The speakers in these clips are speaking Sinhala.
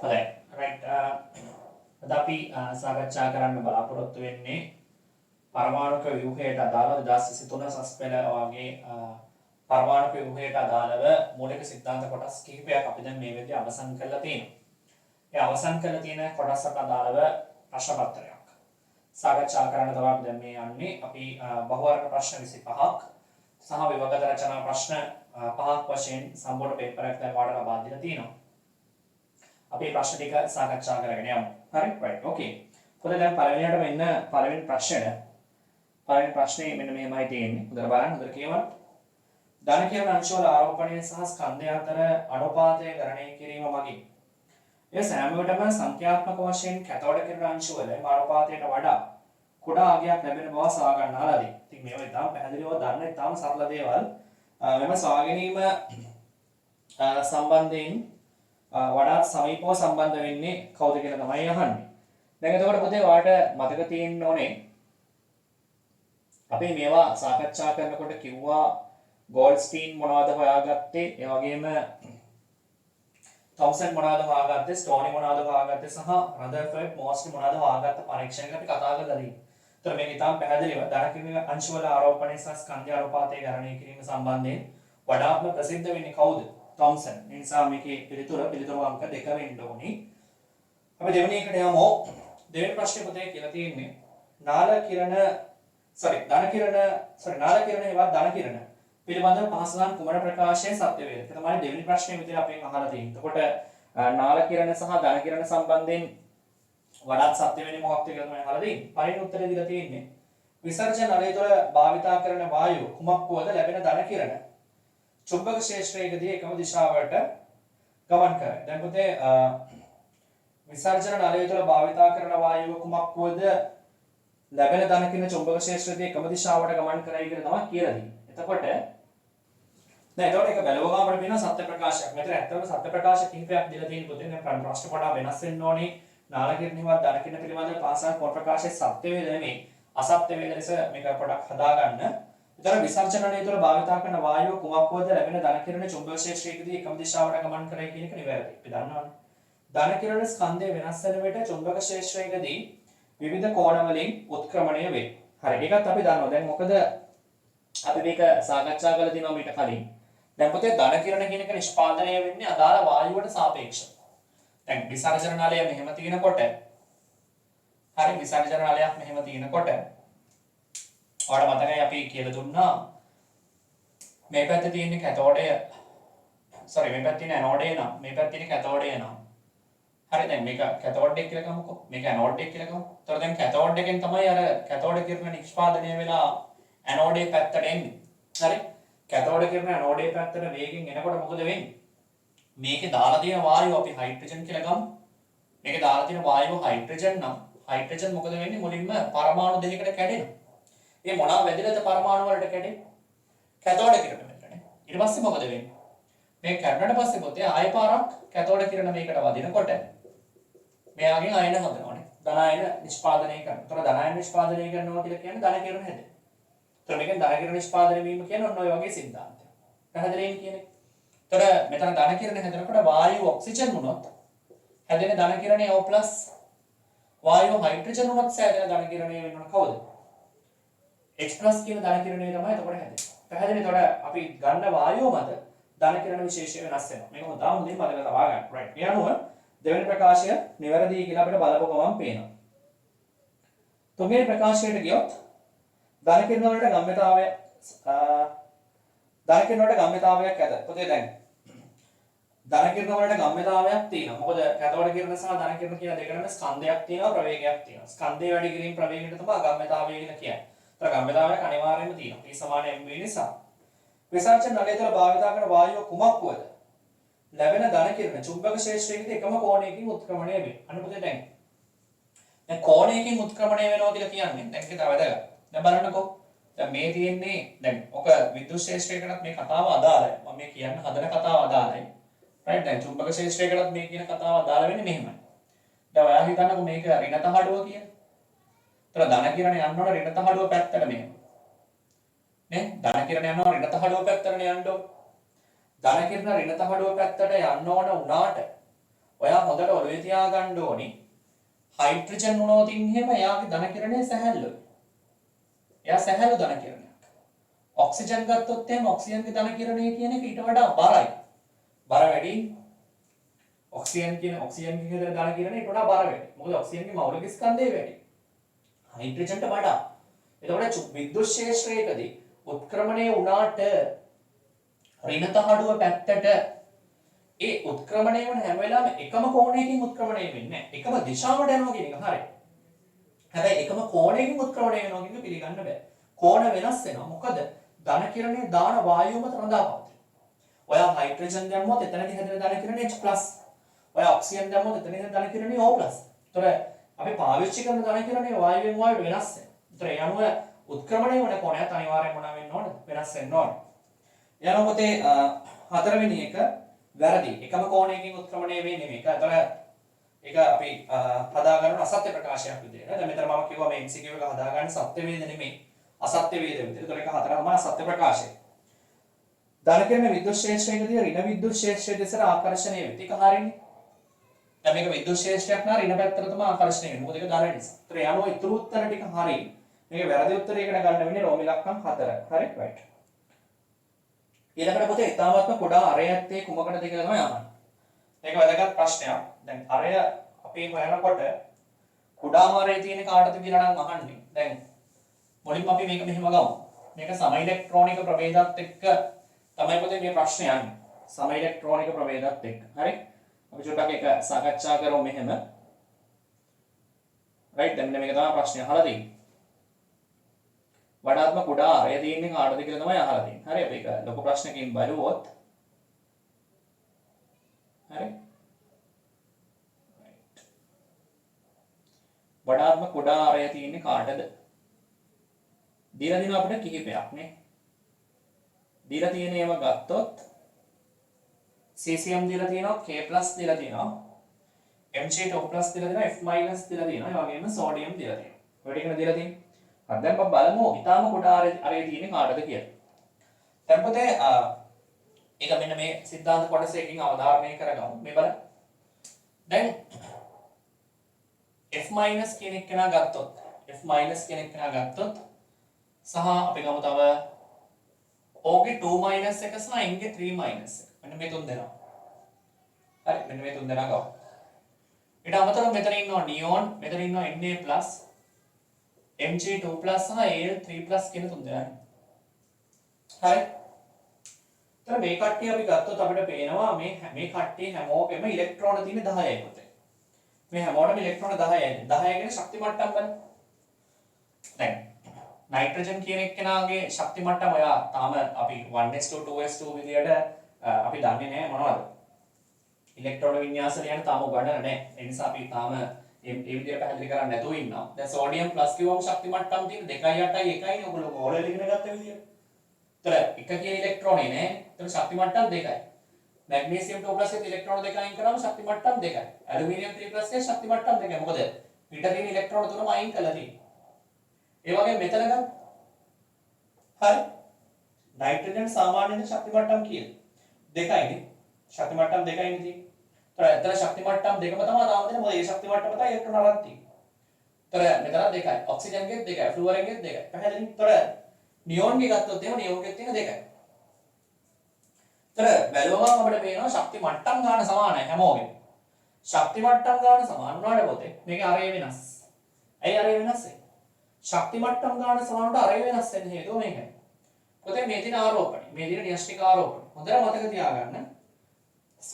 හොඳයි. right. අද අපි සාකච්ඡා කරන්න බලාපොරොත්තු වෙන්නේ පරමාණුක ව්‍යුහයට අදාළව 2023 සස්පෙල වගේ පරමාණුක ව්‍යුහයට අදාළව මූලික සිද්ධාන්ත කොටස් කිහිපයක් අපි දැන් මේ වෙද්දී අවසන් කරලා තියෙනවා. ඒ අවසන් කරලා තියෙන කොටසට අදාළව ප්‍රශ්න පත්‍රයක් සාකච්ඡා කරන්න තමයි අපි දැන් මේ යන්නේ. අපි බහුවර්ග ප්‍රශ්න 25ක් සහ විභාග රචනා ප්‍රශ්න 5ක් වශයෙන් සම්පූර්ණ පේපර් එකක් දැන් ඔයාලට ලබා දීලා තියෙනවා. අපි ප්‍රශ්න ටික සාකච්ඡා කරගෙන යමු. හරි? right. okay. පොතේ දැන් පළවෙනියට මෙන්න පළවෙනි ප්‍රශ්නේ. පළවෙනි ප්‍රශ්නේ මෙන්න මෙහෙමයි තියෙන්නේ. හොඳට බලන්න, හොඳට කියවන්න. ධන කියන අංශවල ආරෝපණය සහ ස්කන්ධය අතර අනුපාතය ගණනය කිරීම මගින් ඒ සෑම විටම සංඛ්‍යාත්මක වශයෙන් කැතවඩ කරන අංශවල අනුපාතයට වඩා කුඩා අගයක් ලැබෙන බව සොයා ගන්නා ලදී. ඉතින් මේවා ඉතාම පැහැදිලිව දන්න ඉතාම සරල දේවල්. මෙම සොයා ගැනීම සම්බන්ධයෙන් වඩාත් සමීපව සම්බන්ධ වෙන්නේ කවුද කියලා තමයි අහන්නේ. දැන් එතකොට පුතේ ඔයාලට මතක තියෙන්න ඕනේ අපි මේවා සාකච්ඡා කරනකොට කිව්වා ගෝල්ඩ්ස්ටීන් මොනවද හොයාගත්තේ, ඒ වගේම තොම්සන් මොනවද හොයාගත්තේ, ස්ටෝනි මොනවද හොයාගත්තේ සහ රදර්ෆර්ඩ් මොස්ලි මොනවද හොයාගත්ත පරීක්ෂණයක අපි කතා කරලා තියෙනවා. ඒතර මේක ඉතාම පැහැදිලිව ධන කිරීම අංශවල ආරෝපණය සහ ස්කන්ධ අනුපාතය ගණනය කිරීම සම්බන්ධයෙන් වඩාත්ම ප්‍රසිද්ධ වෙන්නේ කවුද? තොම්සන්. ඒ නිසා මේකේ පිළිතුරු අංක 2 වෙන්න ඕනි. අපි දෙවෙනි එකට යමු. දෙවෙනි ප්‍රශ්නේ පුතේ කියලා තියෙන්නේ නාල කිරණ ඒවා ධන කිරණ පිළිබඳව පහසුකම් කුමන ප්‍රකාශයේ සත්‍ය වේද? ඒක තමයි දෙවෙනි ප්‍රශ්නේ විදිහට අපෙන් අහලා තියෙන්නේ. එතකොට නාල කිරණ සහ ධන කිරණ සම්බන්ධයෙන් වඩාත් සත්‍ය වෙන්නේ මොකක්ද කියලා තමයි අහලා තියෙන්නේ. පළවෙනි උත්තරේ දීලා තියෙන්නේ විසර්ජන නලය තුළ භාවිතා කරන වායුව කුමක් වුවද ලැබෙන ධන කිරණ චුම්බක ක්ෂේත්‍රයකදී එකම දිශාවට ගමන් කරයි. දැන් පුතේ විසර්ජන නලය තුළ භාවිතා කරන වායුව කුමක් වුවද ලැබෙන ධන කිරණ චුම්බක ක්ෂේත්‍රයේදී එකම දිශාවට ගමන් කරයි කියලා තමයි කියලා දෙන්නේ. එතකොට දැන් ඒක බැලුවම අපිට වෙන සත්‍ය ප්‍රකාශයක්. මෙතන ඇත්තටම සත්‍ය ප්‍රකාශ කිහිපයක් දීලා තියෙන පොතේ දැන් ප්‍රශ්න කොටා වෙනස් වෙන්න ඕනේ. නාල කිරණේවත් ධන කිරණ පිළිබඳව පාසල් කොට ප්‍රකාශයේ සත්‍ය වේද නෙමෙයි අසත්‍ය වේද ලෙස මේක පොඩක් හදාගන්න. එතන විසර්ජනණය තුළ භාවිතා කරන වායුව කුමක් වුවද ලැබෙන ධන කිරණ චුම්බක ක්ෂේත්‍රයකදී එකම දිශාවට ගමන් කරයි කියන එක නිවැරදි. අපි දන්නවනේ. ධන කිරණ ස්කන්ධය වෙනස් වෙන විට චුම්බක ක්ෂේත්‍රයකදී විවිධ කෝණ වලින් උත්ක්‍රමණය වේ. හරි. ඒකත් අපි දන්නවා. දැන් මොකද අපි මේක සාකච්ඡා කරලා තිනවා මීට කලින්. දැන් පොතේ ධන කිරණ කියන එක නිෂ්පාදනය වෙන්නේ අදාළ වායුවට සාපේක්ෂව. දැන් විසර්ජන නලය මෙහෙම තියෙනකොට හරි විසර්ජන නලයක් මෙහෙම තියෙනකොට ඔයාලට මතකයි අපි කියලා දුන්නා මේ පැත්තේ තියෙන කැතෝඩය මේ පැත්තේ තියෙන ඇනෝඩය නම් මේ පැත්තේ තියෙන කැතෝඩය නම් හරි දැන් මේක කැතෝඩ් එක කියලා ගමුකෝ මේක ඇනෝඩ් එක කියලා ගමු. ඒතකොට දැන් කැතෝඩ් එකෙන් තමයි අර කැතෝඩ් කිරණ නිෂ්පාදනය වෙලා ඇනෝඩේ පැත්තට එන්නේ. හරි? කැතෝඩ් කිරණ ඇනෝඩේ පැත්තට වේගෙන් එනකොට මොකද වෙන්නේ? මේකේ දාලා තියෙන වායුව අපි හයිඩ්‍රජන් කියලා ගමු. මේකේ දාලා තියෙන වායුව හයිඩ්‍රජන් නම් හයිඩ්‍රජන් මොකද වෙන්නේ? මුලින්ම පරමාණු දෙකකට කැඩෙනවා. මේ මොනවා වැදිලාද පරමාණු වලට කැඩෙන්නේ? කැතෝඩ් කිරණ මෙතනනේ. ඊට පස්සේ මොකද වෙන්නේ? මේ කැඩුණාට පස්සේ පොතේ ආය පාරක් කැතෝඩ් කිරණ මේකට වදිනකොට මෙයාගෙන් අයන හදනවානේ. ධන අයන නිෂ්පාදනය කරනවා. ඒතර ධන අයන නිෂ්පාදනය කරනවා කියලා කියන්නේ ධන කිරණ හැදෙන. ඒතර මේකෙන් ධන කිරණ නිෂ්පාදනය වීම කියන්නේ ඔන්න ඔය වගේ සිද්ධාන්තයක්. පැහැදිලිද කියන්නේ? ඒතර මෙතන ධන කිරණ හැදෙනකොට වායුව ඔක්සිජන් වුණොත් හැදෙන ධන කිරණේ O+ වායුව හයිඩ්‍රජන් වුණොත් හැදෙන ධන කිරණේ වෙනවන කවුද? H+ කියන ධන කිරණේ තමයි එතකොට හැදෙන්නේ. පැහැදිලිද? ඒතකොට අපි ගන්න වායුව මත ධන කිරණ විශේෂය වෙනස් වෙනවා. මේක හොඳම මුලින් මතක තබා ගන්න. right. ඒ අනුව දෙවෙනි ප්‍රකාශය නිවැරදි කියලා අපිට බලපුව ගමන් පේනවා. තුන්වෙනි ප්‍රකාශයට ගියොත් ධන කිරණ වලට ගම්‍යතාවයක් ඇත. පොතේ දැන් ධන කිරණ වලට ගම්‍යතාවයක් තියෙනවා. මොකද කැතෝඩ කිරණ සහ ධන කිරණ කියන දෙකම ස්කන්ධයක් තියෙනවා, ප්‍රවේගයක් තියෙනවා. ස්කන්ධය වැඩි කිරීම ප්‍රවේගයට තමයි ගම්‍යතාවය කියලා කියන්නේ. ඒතර ගම්‍යතාවයක් අනිවාර්යයෙන්ම තියෙනවා. P = mv නිසා. විසර්ජන නලය තුළ භාවිතා කරන වායුව කුමක් වුවද ලැබෙන ධන කිරණ චුම්බක ක්ෂේත්‍රයේදී එකම කෝණයකින් උත්ක්‍රමණය වේ. අන්න පුතේ දැන් කෝණයකින් උත්ක්‍රමණය වෙනවා කියලා කියන්නේ දැන් ඒක තව වැදගත්. දැන් බලන්නකෝ. දැන් මේ තියෙන්නේ දැන් ඔක විද්‍යුත් ක්ෂේත්‍රයකටත් මේ කතාව අදාළයි. මම මේ කියන්න හදන කතාව අදාළයි. right දැන් චුම්බක ක්ෂේත්‍රයකටත් මේ කියන කතාව අදාළ වෙන්නේ මෙහෙමයි. දැන් ඔයා හිතන්නකෝ මේක ඍණ තහඩුව කියලා. ඒතර ධන කිරණ යන්න ඕන ඍණ තහඩුව පැත්තට මෙහෙම. නේ? ධන කිරණ යනවා ඍණ තහඩුව පැත්තට යන්න ඕන. ධන කිරණ ඍණ තහඩුව පැත්තට යන්න ඕන උනාට ඔයා හොඳට ඔළුවේ තියාගන්න ඕනි හයිඩ්‍රජන් වුණොත් එහෙම එයාගේ ධන කිරණය සැහැල්ලුයි. එයා සැහැල්ලු ධන කිරණයක්. ඔක්සිජන් ගත්තොත් එහෙම ඔක්සිජන්ගේ ධන කිරණය කියන එක ඊට වඩා බරයි. බර වැඩි. ඔක්සිජන්ගේ ධන කිරණය ඊට වඩා බර වැඩි. මොකද ඔක්සිජන්ගේ මෞලික ස්කන්ධය වැඩි. හයිඩ්‍රජන්ට වඩා. එතකොට විද්‍යුත් ක්ෂේත්‍රයකදී උත්ක්‍රමණය වුණාට ඍණ තහඩුව පැත්තට ඒ උත්ක්‍රමණය වන හැම වෙලාවෙම එකම කෝණයකින් උත්ක්‍රමණය වෙන්නේ නැහැ. එකම දිශාවට යනවා කියන එක හරි. හැබැයි එකම කෝණයකින් උත්ක්‍රමණය වෙනවා කියන එක පිළිගන්න බෑ. කෝණ වෙනස් වෙනවා. මොකද ධන කිරණය දාන වායුව මත රඳාපවතින. ඔයා හයිඩ්‍රජන් දැම්මොත් එතනදී හැදෙන ධන කිරණය H+. ඔයා ඔක්සිජන් දැම්මොත් එතනදී හැදෙන ධන කිරණය O+. ඒතර අපි පාවිච්චි කරන ධන කිරණය වායුවෙන් වායුවට වෙනස් වෙනවා. ඒතර ඒ අනුව උත්ක්‍රමණය වන කෝණයත් අනිවාර්යයෙන්ම මොනවා වෙන්න ඕනද? වෙනස් වෙන්න ඕන. ඊළඟ පොතේ හතරවෙනි එක වැරදි. එකම කෝණයකින් උත්ක්‍රමණය වෙන්නේ මේක. ඒතර ඒක අපි හදාගන්න අසත්‍ය ප්‍රකාශයක් විදියට. දැන් මෙතන මම කිව්වා මේ MCQ එක හදාගන්න සත්‍ය වේද නෙමෙයි. අසත්‍ය වේද විදියට. ඒතර ඒක හතරම අසත්‍ය ප්‍රකාශය. ධන කිරණ විද්‍යුත් ක්ෂේත්‍රයකදී ඍණ විද්‍යුත් ක්ෂේත්‍රය දෙසට ආකර්ෂණය වෙති. ඒක හරියනේ. දැන් මේක විද්‍යුත් ක්ෂේත්‍රයක් නා ඍණ පැත්තට තමයි ආකර්ෂණය වෙන්නේ. මොකද ඒක ධන නිසා. ඒතර යනවා ඉතුරු උත්තර ටික හරියි. මේක වැරදි උත්තරයකට ගන්න වෙන්නේ රෝම ඉලක්කම් 4. හරි රයිට්. ඊළඟට පොතේ ඊටාත්ම කුඩා අරයත්තේ කුමකටද කියලා තමයි අහන්නේ. මේක වැදගත් ප්‍රශ්නයක්. දැන් අරය අපි හොයනකොට කුඩාම අරය තියෙන කාටද කියලා නම් අහන්නේ. දැන් මුලින්ම අපි මේක මෙහෙම ගමු. මේක සම ඉලෙක්ට්‍රෝනික ප්‍රභේදات එක්ක තමයි පොතේ මේ ප්‍රශ්නේ යන්නේ. සම ඉලෙක්ට්‍රෝනික ප්‍රභේදات එක්ක. හරි. අපි චුට්ටක් ඒක සාකච්ඡා කරමු මෙහෙම. රයිට්. දැන් මේක තමයි ප්‍රශ්නේ අහලා තියෙන්නේ. වඩාත්ම කුඩා අරය තියෙන්නේ කාටද කියලා තමයි අහලා තියෙන්නේ. හරි අපි ඒක ලොකු ප්‍රශ්නකින් බලුවොත් හරි. වඩාත්ම කුඩා අරය තියෙන්නේ කාටද? දීලා දින අපිට කිහිපයක් නේ. දීලා තියෙන ඒවා ගත්තොත් cesium දීලා තියෙනවා, K+ දීලා තියෙනවා, Mg2+ දීලා තියෙනවා, F- දීලා තියෙනවා. ඒ වගේම sodium දීලා තියෙනවා. ඔය ටිකනේ දීලා තියෙන්නේ. හරි දැන් අපි බලමු ඊටාම කුඩා අරය තියෙන්නේ කාටද කියලා. දැන් පොතේ ඒක මෙන්න මේ සිද්ධාන්ත කොටසකින් අවධාරණය කරගමු. මේ බලන්න. දැන් F- කියන එක්කෙනා ගත්තොත් F- කියන එක්කෙනා ගත්තොත් සහ අපි ගමු තව O ගේ 2- එක සහ N ගේ 3- එක. මෙන්න මේ තුන් දෙනා. හරි මෙන්න මේ තුන් දෙනා ගමු. ඊට අමතරව මෙතන ඉන්නවා නියෝන්, මෙතන ඉන්නවා Na+, Mg2+ සහ Al3+ කියන තුන් දෙනා. හරි. එතන මේ කට්ටිය අපි ගත්තොත් අපිට පේනවා මේ කට්ටිය හැමෝගෙම ඉලෙක්ට්‍රෝන තියෙන 10යි පුතේ. මේ හැමෝටම ඉලෙක්ට්‍රෝන 10යි. 10 කියන්නේ ශක්ති මට්ටම් බලන්න. දැන් නයිට්‍රජන් කියන එක්කෙනාගේ ශක්ති මට්ටම ඔයා තාම අපි 1s2 2s2 විදියට අපි දන්නේ නැහැ මොනවද? ඉලෙක්ට්‍රෝන වින්‍යාස ලියන්න තාම උගන්නලා නැහැ. ඒ නිසා අපි තාම මේ විදියට පැහැදිලි කරන්න නැතුව ඉන්නවා. දැන් සෝඩියම් ප්ලස් කිව්වම ශක්ති මට්ටම් තියෙන 2.8යි 1යි ඔයගොල්ලෝ ඕලෙල් ඉගෙන ගත්ත විදියට. ඒතර එක කියන ඉලෙක්ට්‍රෝනේ නෑ. ඒතර ශක්ති මට්ටම් 2යි. මැග්නීසියම් 2+ එකේ ඉලෙක්ට්‍රෝන 2 අයින් කරාම ශක්ති මට්ටම් 2යි. ඇලුමිනියම් 3+ එකේ ශක්ති මට්ටම් 2යි. මොකද පිට තියෙන ඉලෙක්ට්‍රෝන තුනම අයින් කළා තියෙන්නේ. ඒ වගේ මෙතන ගන්න. හරි. නයිට්‍රජන් සාමාන්‍යයෙන් ශක්ති මට්ටම් කීයද? 2යිනේ. ශක්ති මට්ටම් 2යිනේ තියෙන්නේ. ඒතර ශක්ති මට්ටම් 2ම තමයි තාම දෙන්නේ. මොකද මේ ශක්ති මට්ටම තමයි ඉලෙක්ට්‍රෝන අරන් තියෙන්නේ. ඒතර මෙතන 2යි. ඔක්සිජන්ගෙත් 2යි. ෆ්ලුවරින්ගෙත් 2යි. පැහැදිලි? ඒතර නියෝන්ගේ ගත්තොත් එහෙම නියෝන්ගෙත් තියෙන 2යි. ඒතර බැලුවම අපිට පේනවා ශක්ති මට්ටම් ගන්න සමානයි හැමෝගෙම. ශක්ති මට්ටම් ගන්න සමාන වුණාට පොතේ මේකේ අරය වෙනස්. ඇයි අරය වෙනස් වෙන්නේ? ශක්ති මට්ටම් ගන්න සමානට අරය වෙනස් වෙන්න හේතුව මේකයි. පොතේ මේ දින ආරෝපණය, මේ දින න්‍යෂ්ටික ආරෝපණය. හොඳට මතක තියාගන්න.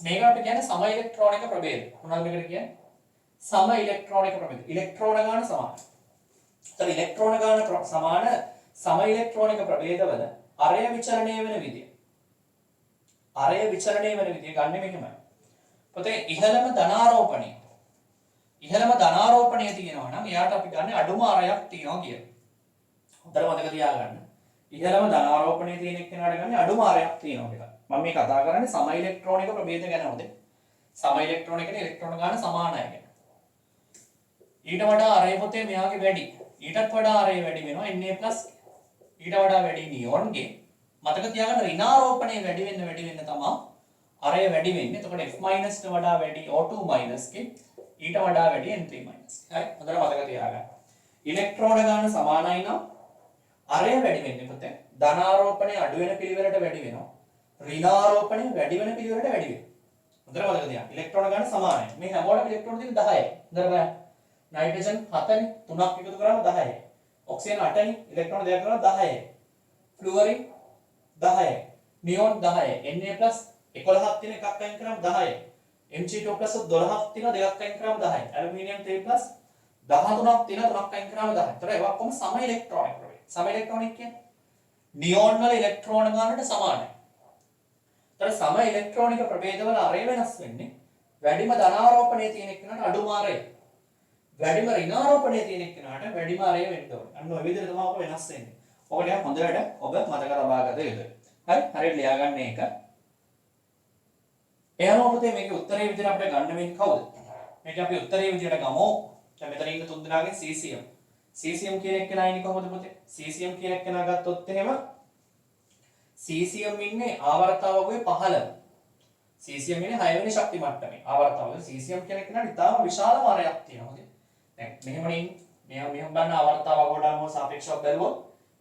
මේකට අපි කියන්නේ සම ඉලෙක්ට්‍රෝනික ප්‍රභේද. මොනවද මේකට කියන්නේ? සම ඉලෙක්ට්‍රෝනික ප්‍රභේද. ඉලෙක්ට්‍රෝන ගන්න සමාන. ඒතර ඉලෙක්ට්‍රෝන ගන්න සමාන සම ඉලෙක්ට්‍රෝනික ප්‍රභේදවල අරය විචලනය වෙන විදිය. අරය විචලනය වෙන විදිය ගන්න මෙහෙමයි. පොතේ ඉහළම ධනාරෝපණය. ඉහළම ධනාරෝපණය තියෙනවා නම් එයාට අපි ගන්න අඩුම අරයක් තියෙනවා කියලා. හොඳට මතක තියාගන්න. ඉහළම ධනාරෝපණය තියෙන එක්කෙනාට ගන්න අඩුම අරයක් තියෙනවා කියලා. මම මේ කතා කරන්නේ සම ඉලෙක්ට්‍රෝනික ප්‍රභේද ගැන හොඳේ. සම ඉලෙක්ට්‍රෝන කියන්නේ ඉලෙක්ට්‍රෝන ගන්න සමානයි ගැන. ඊට වඩා අරය පොතේ මෙයාගේ වැඩි. ඊටත් වඩා අරය වැඩි වෙනවා Na+. ඊට වඩා වැඩි නියෝන්ගේ. මතක තියාගන්න ඍණාරෝපණය වැඩි වෙන්න තමයි අරය වැඩි වෙන්නේ. එතකොට F- ට වඩා වැඩි O2- ගේ ඊට වඩා වැඩි N3-. හරි. හොඳට මතක තියාගන්න. ඉලෙක්ට්‍රෝන ගාන සමානයි නම් අරය වැඩි වෙන්නේ පුතේ. ධනාරෝපණය අඩු වෙන පිළිවෙලට වැඩි වෙනවා. ඍණාරෝපණය වැඩි වෙන පිළිවෙලට වැඩි වෙනවා. හොඳට මතක තියාගන්න. ඉලෙක්ට්‍රෝන ගාන සමානයි. මේ හැමෝටම ඉලෙක්ට්‍රෝන තියෙන 10යි. හොඳට බලන්න. නයිට්‍රජන් 7නේ. 3ක් එකතු කරාම 10යි. ඔක්සිජන් 8නේ. ඉලෙක්ට්‍රෝන දෙකක් කරාම 10යි. ෆ්ලුවරින් 10යි. නියෝන් 10යි. Na+ 11ක් තියෙන එකක් අයින් කරාම 10යි. Mg2+ 12ක් තියෙන දෙකක් අයින් කරාම 10යි. ඇලුමිනියම් 3+ 13ක් තියෙන තුනක් අයින් කරාම 10යි. ඒතර ඒවා කොහොම සම ඉලෙක්ට්‍රෝනික ප්‍රභේද. සම ඉලෙක්ට්‍රෝනික කියන්නේ නියෝන් වල ඉලෙක්ට්‍රෝන ගානට සමානයි. ඒතර සම ඉලෙක්ට්‍රෝනික ප්‍රභේදවල අරය වෙනස් වෙන්නේ වැඩිම ධනාරෝපණයේ තියෙන එක්කනට අඩුම අරය. වැඩිම ඍණාරෝපණයේ තියෙන එක්කනට වැඩිම අරය වෙන්න ඕනේ. අන්න ඔය විදිහට තමයි ඔක වෙනස් වෙන්නේ. ඔක ටිකක් හොඳට ඔබ මතක තබා ගත යුතුයි. හරි? හරියට ලියාගන්න එක. එයාම පුතේ මේකේ උත්තරේ විදිහට අපිට ගන්න වෙන්නේ කවුද? මේක අපි උත්තරේ විදිහට ගමු. දැන් මෙතන ඉන්න තුන් දෙනාගෙන් cesium. cesium කියන එක නයිනේ කොහොමද පුතේ? cesium කියන එක නා ගත්තොත් එහෙම cesium ඉන්නේ ආවර්තාවකයේ 15. cesium ඉන්නේ 6 වෙනි ශක්ති මට්ටමේ. ආවර්තාවක cesium කියන එක නා ඉතාම විශාල මාරයක් තියෙනවා. දැන් මෙහෙම බලන්න ආවර්තාවක වලට සාපේක්ෂව බැලුවොත්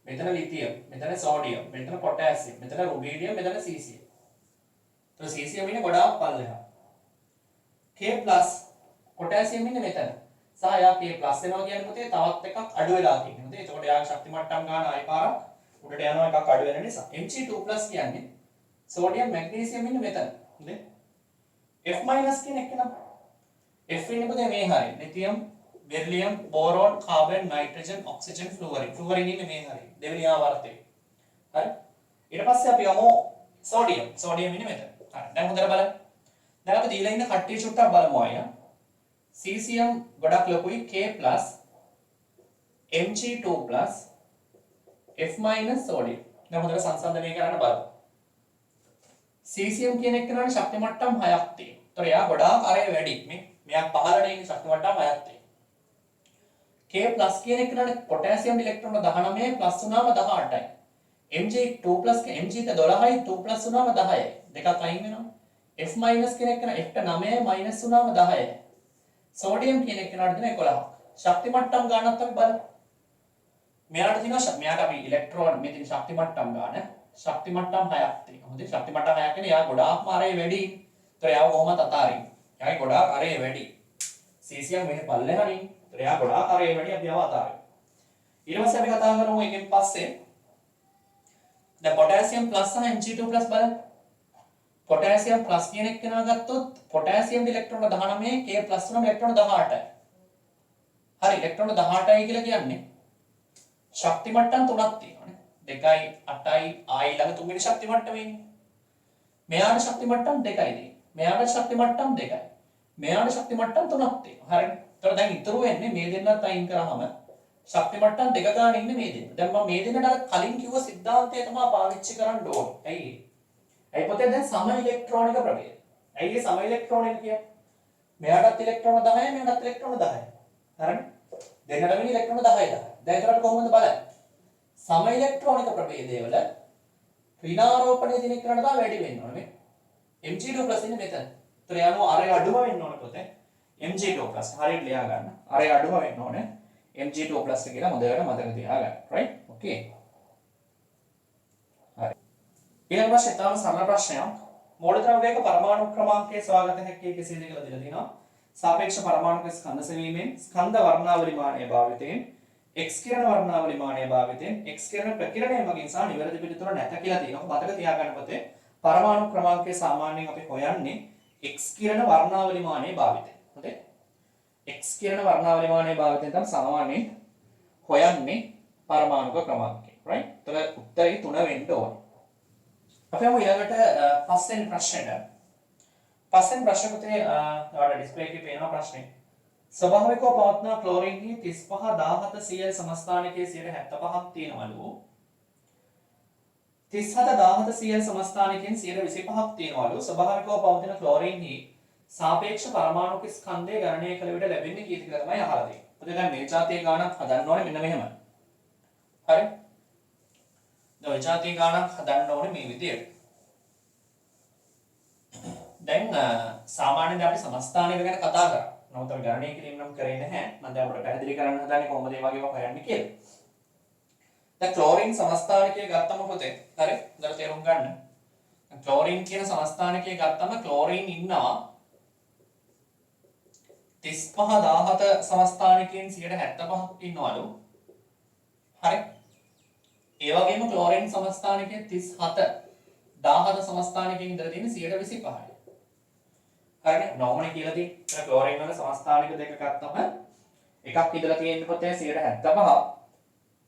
මෙතන ලිතියම්, මෙතන සෝඩියම්, මෙතන පොටෑසියම්, මෙතන රුබීඩියම්, මෙතන cesium. तो cesium ඉන්නේ ගොඩාක් පල්ලෙහා. K+ පොටෑසියම් ඉන්නේ මෙතන. සහ යා K+ වෙනවා කියන්නේ පුතේ තවත් එකක් අඩු වෙලා තියෙනවා. නේද? එතකොට යාගේ ශක්ති මට්ටම් ගන්න ආයි පාරක් උඩට යනවා එකක් අඩු වෙන නිසා. Mg2+ කියන්නේ සෝඩියම් මැග්නීසියම් ඉන්නේ මෙතන. හරිද? F- කියන එක නම. F ඉන්නේ පුතේ මේ හරිය. Lithium, beryllium, boron, carbon, nitrogen, oxygen, fluorine. Fluorine ඉන්නේ මේ හරිය. දෙවෙනි ආවර්තයේ. හරි? ඊට පස්සේ අපි යමු සෝඩියම්. සෝඩියම් ඉන්නේ මෙතන. හරි. දැන් හොඳට බලන්න. දැන් අපි දීලා ඉන්න කට්ටිය චුට්ටක් බලමු අය. cesium ගොඩක් ලොකුයි K+, Mg2+, F- සෝඩියම්. දැන් හොඳට සංසන්දනය කරන්න බලමු. cesium කියන එක නෝනේ ශක්ති මට්ටම් 6ක් තියෙනවා. ඒතර එයා ගොඩාක් අරේ වැඩි. මෙයා 15 නේ ශක්ති මට්ටම් 6ක් තියෙනවා. K+ කියන එක නෝනේ පොටෑසියම් ඉලෙක්ට්‍රෝන 19 ප්ලස් වුණාම 18යි. Mg2+ Mg ට 12යි 2+ වුණාම 10යි. දෙකක් අයින් වෙනවා. F- කියන එක න F ට 9යි මයිනස් වුණාම 10යි. සෝඩියම් කියන එක නට දෙන 11ක්. ශක්ති මට්ටම් ගන්නත් අපි බලමු. මෙයාට තියෙනවා මෙයාට අපි ඉලෙක්ට්‍රෝන මේ තියෙන ශක්ති මට්ටම් ගන්න. ශක්ති මට්ටම් 6ක් තියෙනවා. හොඳේ ශක්ති මට්ටම් 6ක් කියන්නේ යා ගොඩාක්ම අරේ වැඩි. ඒතර යාව කොහොමද අතාරින්නේ? යායි ගොඩාක් අරේ වැඩි. cesium මෙහෙ පල්ලෙහානේ. ඒතර යා ගොඩාක් අරේ වැඩි අපි යාව අතාරිනවා. ඊට පස්සේ අපි කතා කරමු එකෙන් පස්සේ දැන් පොටෑසියම් ප්ලස් සහ Mg2+ බලන්න. පොටෑසියම් ප්ලස් කියන එක නා ගත්තොත් පොටෑසියම් ඉලෙක්ට්‍රෝන 19 K+ වුණාම ඉලෙක්ට්‍රෝන 18යි. හරි ඉලෙක්ට්‍රෝන 18යි කියලා කියන්නේ ශක්ති මට්ටම් තුනක් තියෙනවානේ. 2යි 8යි ආයි ළඟ තුන්වෙනි ශක්ති මට්ටමේනේ. මෙයාට ශක්ති මට්ටම් 2යි තියෙන්නේ. මෙයාට ශක්ති මට්ටම් 2යි. මෙයාට ශක්ති මට්ටම් 3ක් තියෙනවා. හරිනේ. ඒතකොට දැන් ඉතුරු වෙන්නේ මේ දෙන්නත් අයින් කරාම ශක්ති මට්ටම් 2 ගන්න ඉන්නේ මේ දෙන්න. දැන් මම මේ දෙන්නට අර කලින් කිව්ව સિદ્ધාන්තය තමයි පාවිච්චි කරන්න ඕනේ. ඇයි ඒ? ඇයි පුතේ දැන් සම ඉලෙක්ට්‍රෝනික ප්‍රභේද. ඇයි ඒ සම ඉලෙක්ට්‍රෝනික කියන්නේ? මෙයාටත් ඉලෙක්ට්‍රෝන 10යි මෙයාටත් ඉලෙක්ට්‍රෝන 10යි. හරිනේ? දෙන්නටම ඉලෙක්ට්‍රෝන 10යි 10යි. දැන් ඒකට කොහොමද බලන්නේ? සම ඉලෙක්ට්‍රෝනික ප්‍රභේදයේ වල ඍණාරෝපණයේ තියෙන එකට තමයි වැඩි වෙන්න ඕනේ. Mg2+ ඉන්නේ මෙතන. ඒතර යනවා අරය අඩුම වෙන්න ඕනේ පුතේ. Mg2+ හරියට ලියා ගන්න. අරය අඩුම වෙන්න ඕනේ. Mg2+ කියලා හොඳට මතක තියාගන්න. right? okay. හරි. ඊළඟ ප්‍රශ්නේ තමයි සරල ප්‍රශ්නයක්. මෝල් ද්‍රව්‍යයක පරමාණු ක්‍රමාංකය සොයාගත හැකි කෙසේද කියලා දීලා තිනවා. සාපේක්ෂ පරමාණුක ස්කන්ධ සෙවීමෙන් ස්කන්ධ වර්ණාවලි මානය භාවිතයෙන් x කිරණ වර්ණාවලි මානය භාවිතයෙන් x කිරණ ප්‍රකිරණය මගින් සහ නිවැරදි පිළිතුර නැත කියලා තියෙනවා. මතක තියාගන්න පුතේ. පරමාණු ක්‍රමාංකය සාමාන්‍යයෙන් අපි හොයන්නේ x කිරණ වර්ණාවලි මානය භාවිතයෙන්. හොඳේ. x කිරණ වර්ණාවලි මානය භාවිතයෙන් තමයි සාමාන්‍යයෙන් හොයන්නේ පරමාණුක ක්‍රමාංකය. right? එතකොට උත්තරේ 3 වෙන්න ඕනේ. අපි යමු ඊළඟට පස්වෙනි ප්‍රශ්නෙට. පස්වෙනි ප්‍රශ්න පුතේ ඔයාලට ඩිස්ප්ලේ එකේ පේනවා ප්‍රශ්නේ. ස්වභාවිකව පවත්නා ක්ලෝරින්හි 35 17 Cl සමස්ථානිකයේ 75ක් තියෙනවලු. 37 17 Cl සමස්ථානිකයෙන් 25ක් තියෙනවලු. ස්වභාවිකව පවතින ක්ලෝරින්හි සාපේක්ෂ පරමාණුක ස්කන්ධය ගණනය කළ විට ලැබෙන්නේ කීයද කියලා තමයි අහලා තියෙන්නේ. පුතේ දැන් මේ જાතිය ගාණක් හදන්න ඕනේ මෙන්න මෙහෙම. හරි? දැන් ඔය જાතිය ගාණක් හදන්න ඕනේ මේ විදියට. දැන් සාමාන්‍යයෙන් අපි සමස්ථානික ගැන කතා කරා. නමුත් අපි ගණනය කිරීම නම් කරේ නැහැ. මම දැන් අපිට පැහැදිලි කරන්න හදන්නේ කොහොමද මේ වගේ ඒවා හොයන්නේ කියලා. දැන් ක්ලෝරින් සමස්ථානිකය ගත්තම පොතේ. හරි? හොඳට තේරුම් ගන්න. ක්ලෝරින් කියන සමස්ථානිකය ගත්තම ක්ලෝරින් ඉන්නවා 35 17 සමස්ථානිකයෙන් 75ක් ඉන්නවලු. හරි? ඒ වගේම ක්ලෝරින් සමස්ථානිකය 37 17 සමස්ථානිකයෙන් ඉඳලා තියෙන 125යි. හරිනේ? නෝමනේ කියලා තියෙන ක්ලෝරින් වල සමස්ථානික දෙක ගත්තම එකක් ඉඳලා තියෙන පොතේ 75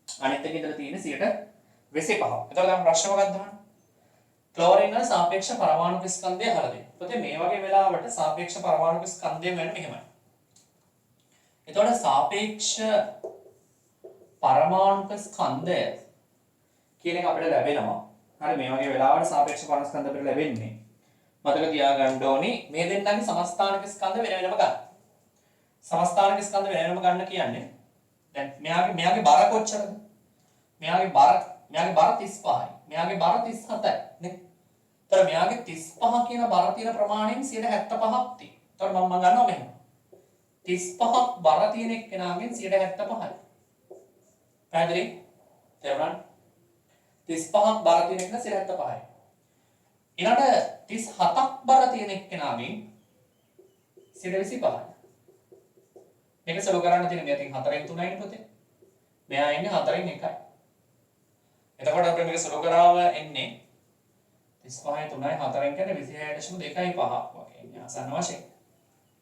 අනිත් එක ඉඳලා තියෙන 125. එතකොට දැන් ප්‍රශ්න මොකක්ද අහන්නේ? ක්ලෝරින් වල සාපේක්ෂ පරමාණු ස්කන්ධය අහලා දෙන්න. පොතේ මේ වගේ වෙලාවට සාපේක්ෂ පරමාණු ස්කන්ධය වෙන්නේ මෙහෙමයි. එතකොට සාපේක්ෂ පරමාණු ස්කන්ධය කියන එක අපිට ලැබෙනවා. හරි මේ වගේ වෙලාවට සාපේක්ෂ පරමාණු ස්කන්ධ අපිට ලැබෙන්නේ. මතක තියාගන්න ඕනි මේ දෙන්නගේ සමස්ථානික ස්කන්ධ වෙන වෙනම ගන්න. සමස්ථානික ස්කන්ධ වෙන වෙනම ගන්න කියන්නේ දැන් මෙයාගේ බර කොච්චරද? මෙයාගේ බර 35යි. මෙයාගේ බර 37යි නේ. ඒතර මෙයාගේ 35 කියන බර තියෙන ප්‍රමාණයෙන් 75ක් තියෙනවා. ඒතර මම ගන්නවා මෙහෙම. 35ක් බර තියෙන එක්කෙනාගෙන් 75යි. පැහැදිලි? තේරුණාද? 35ක් බර තියෙන එක 75යි. ඊළඟ 37ක් බර තියෙන එක්කෙනාගෙන් 125යි. මේක සලු කරන්න තියෙන මෙයා තියෙන 4න් 3යිනේ පුතේ. මෙයා ඉන්නේ 4න් 1යි. එතකොට අපිට මේක සලු කරාම එන්නේ 35යි 3යි 4න් කියන්නේ 26.25ක් වගේ ඉන්නේ ආසන්න වශයෙන්.